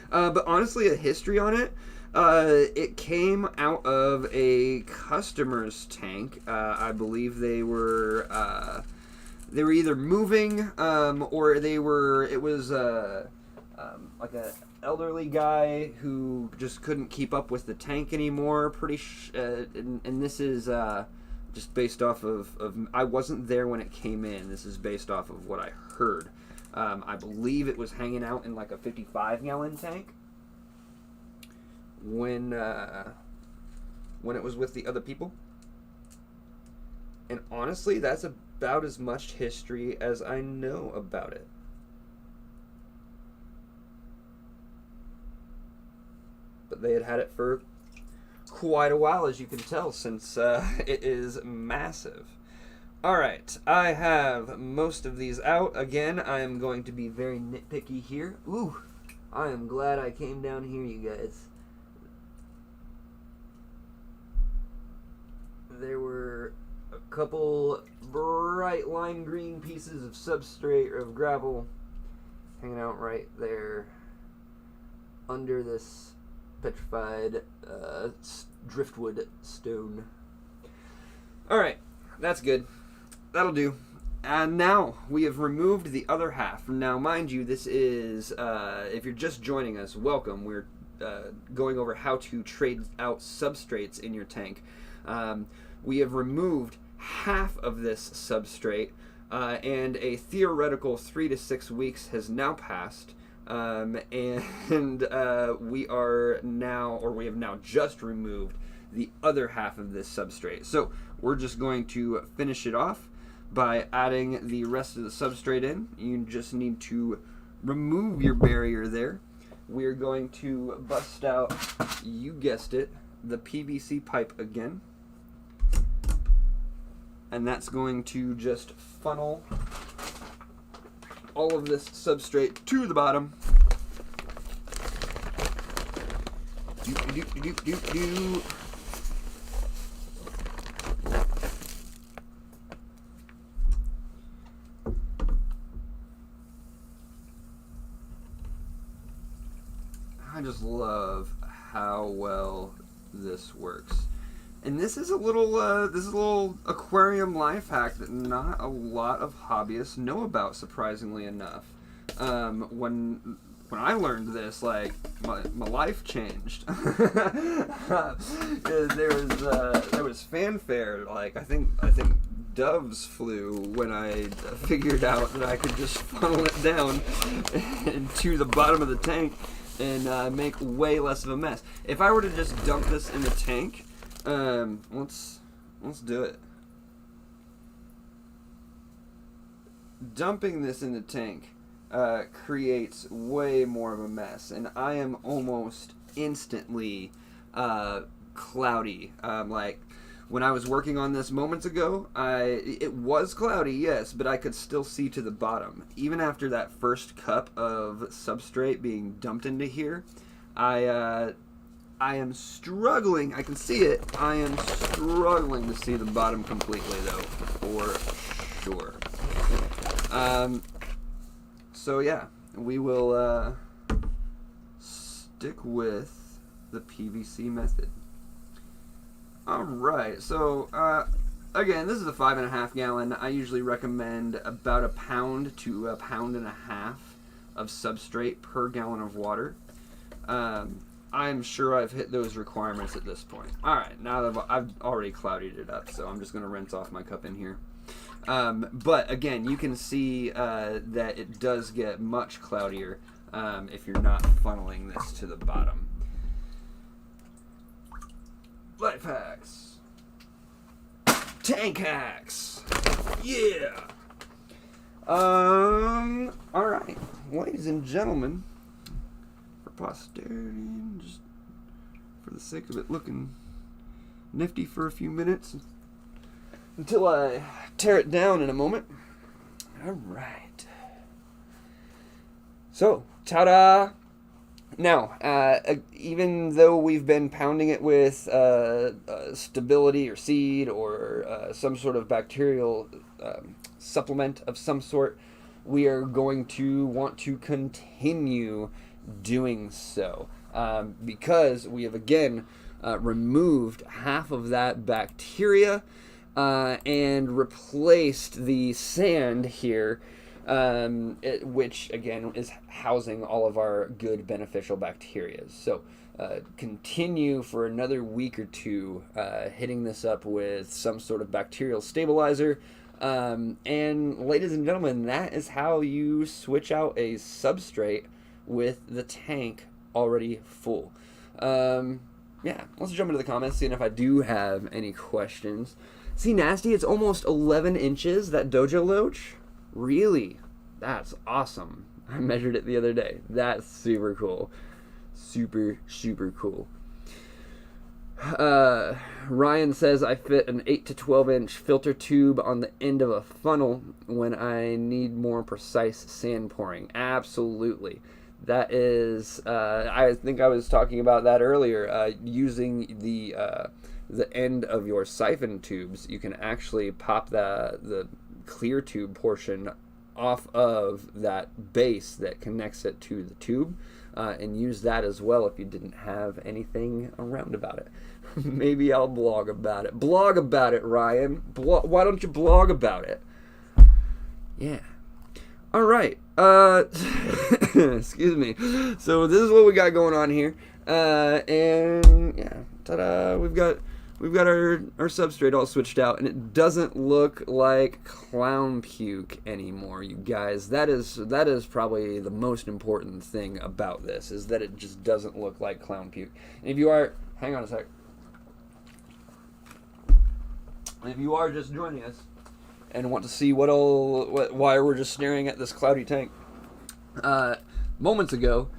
But honestly, a history on it, It came out of a customer's tank. I believe they were either moving, or it was like a elderly guy who just couldn't keep up with the tank anymore. And this is just based off of I wasn't there when it came in. This is based off of what I heard. I believe it was hanging out in like a 55-gallon tank when it was with the other people. And honestly, that's about as much history as I know about it. But they had it for quite a while, as you can tell, since it is massive. Alright, I have most of these out. Again, I am going to be very nitpicky here. Ooh, I am glad I came down here, you guys. There were a couple bright lime green pieces of substrate or of gravel hanging out right there under this petrified driftwood stone. Alright, that's good. That'll do. And now we have removed the other half. Now, mind you, this is, if you're just joining us, welcome. We're going over how to trade out substrates in your tank. We have removed half of this substrate, and a theoretical 3 to 6 weeks has now passed. And we have now just removed the other half of this substrate. So we're just going to finish it off by adding the rest of the substrate in. You just need to remove your barrier there. We're going to bust out, you guessed it, the PVC pipe again. And that's going to just funnel all of this substrate to the bottom. I just love how well this works. And this is a little aquarium life hack that not a lot of hobbyists know about, surprisingly enough. When I learned this, like, my life changed. There was fanfare. Like, I think doves flew when I figured out that I could just funnel it down into the bottom of the tank and make way less of a mess. If I were to just dump this in the tank, let's do it. Dumping this in the tank creates way more of a mess, and I am almost instantly cloudy. Like when I was working on this moments ago, it was cloudy, yes, but I could still see to the bottom. Even after that first cup of substrate being dumped into here, I am struggling. I can see it. I am struggling to see the bottom completely, though, for sure. So yeah, we will stick with the PVC method. All right. So again, this is a 5.5 gallon. I usually recommend about 1 pound to 1.5 pounds of substrate per gallon of water. I'm sure I've hit those requirements at this point. All right, now that I've already clouded it up, so I'm just going to rinse off my cup in here. But again, you can see that it does get much cloudier if you're not funneling this to the bottom. Life hacks. Tank hacks. Yeah. All right, ladies and gentlemen, for posterity and just for the sake of it looking nifty for a few minutes until I tear it down in a moment. All right. So, ta-da! Now, even though we've been pounding it with stability or seed or some sort of bacterial supplement of some sort, we are going to want to continue doing so. because we have again removed half of that bacteria and replaced the sand here, which again is housing all of our good beneficial bacteria. So continue for another week or two, hitting this up with some sort of bacterial stabilizer. And ladies and gentlemen, that is how you switch out a substrate with the tank already full. Yeah, let's jump into the comments, seeing if I do have any questions. See, Nasty, it's almost 11 inches, that DOJO LOACH. Really? That's awesome. I measured it the other day. That's super cool. Super, super cool. Ryan says, I fit an 8 to 12 inch filter tube on the end of a funnel when I need more precise sand pouring. Absolutely. That is, I think I was talking about that earlier, using the end of your siphon tubes. You can actually pop the clear tube portion off of that base that connects it to the tube, and use that as well if you didn't have anything around about it. Maybe I'll blog about it. Blog about it, Ryan. Why don't you blog about it? Yeah. All right. Excuse me. So this is what we got going on here, and yeah, ta-da! We've got our substrate all switched out, and it doesn't look like clown puke anymore, you guys. That is probably the most important thing about this, is that it just doesn't look like clown puke. And if you are, hang on a sec. If you are just joining us and want to see why we're just staring at this cloudy tank, moments ago,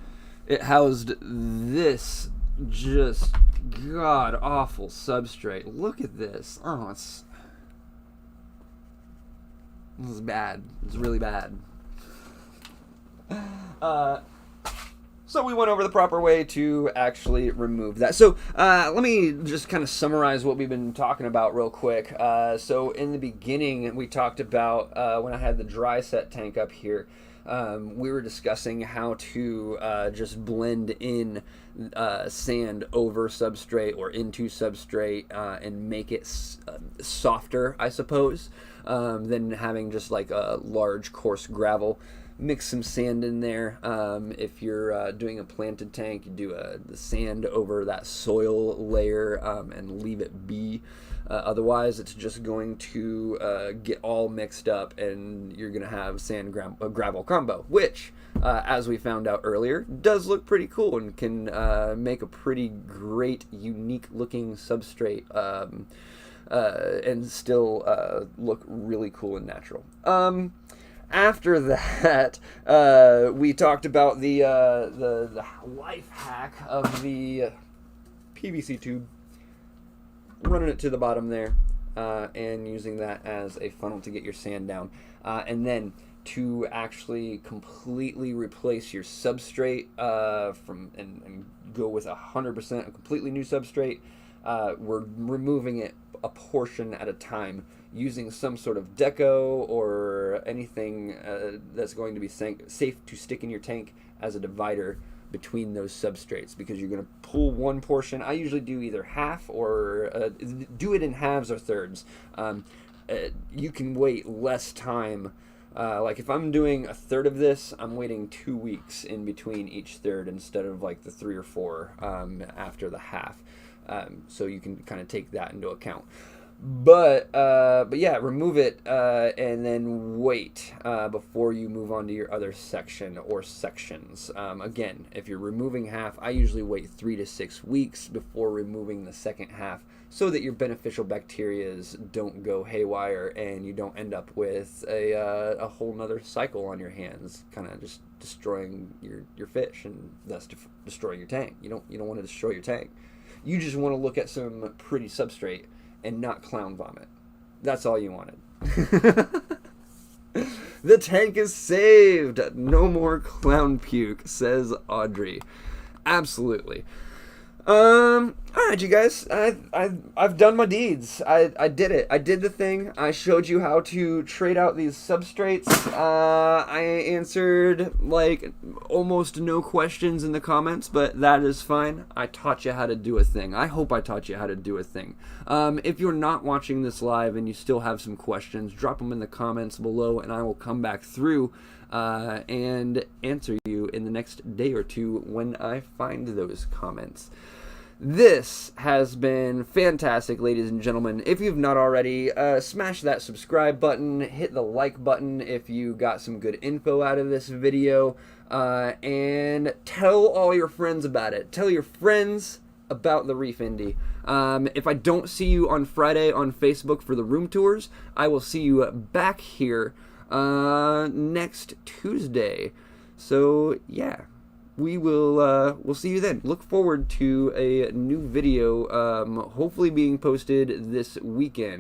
it housed this just god awful substrate. Look at this. Oh, this is bad. It's really bad. So we went over the proper way to actually remove that. So let me just kind of summarize what we've been talking about real quick. So in the beginning, we talked about when I had the dry set tank up here, we were discussing how to just blend in sand over substrate or into substrate and make it softer, I suppose, than having just like a large coarse gravel. Mix some sand in there. If you're doing a planted tank, you do the sand over that soil layer and leave it be. Otherwise, it's just going to get all mixed up, and you're going to have sand gravel combo, which, as we found out earlier, does look pretty cool and can make a pretty great, unique-looking substrate and still look really cool and natural. After that, we talked about the life hack of the PVC tube, running it to the bottom there, and using that as a funnel to get your sand down, and then to actually completely replace your substrate and go with 100% a completely new substrate. We're removing it a portion at a time, using some sort of deco or anything that's going to be safe to stick in your tank as a divider between those substrates, because you're going to pull one portion. I usually do either half or do it in halves or thirds. You can wait less time. Like if I'm doing a third of this, I'm waiting 2 weeks in between each third instead of like the 3 or 4 after the half. So you can kind of take that into account. But yeah, remove it and then wait before you move on to your other section or sections. Again, if you're removing half, I usually wait 3 to 6 weeks before removing the second half, so that your beneficial bacteria don't go haywire and you don't end up with a whole nother cycle on your hands, kind of just destroying your fish and thus destroying your tank. You don't want to destroy your tank. You just want to look at some pretty substrate and not clown vomit. That's all you wanted. The tank is saved. No more clown puke, says Audrey. Absolutely. All right, you guys. I've done my deeds. I did it. I did the thing. I showed you how to trade out these substrates. I answered like almost no questions in the comments, but that is fine. I taught you how to do a thing. I hope I taught you how to do a thing. If you're not watching this live and you still have some questions, drop them in the comments below, and I will come back through and answer you in the next day or two when I find those comments. This has been fantastic, ladies and gentlemen. If you've not already, smash that subscribe button, hit the like button if you got some good info out of this video, and tell all your friends about it. Tell your friends about the ReefIndy. If I don't see you on Friday on Facebook for the room tours, I will see you back here next Tuesday. So yeah, we'll see you then. Look forward to a new video, hopefully being posted this weekend.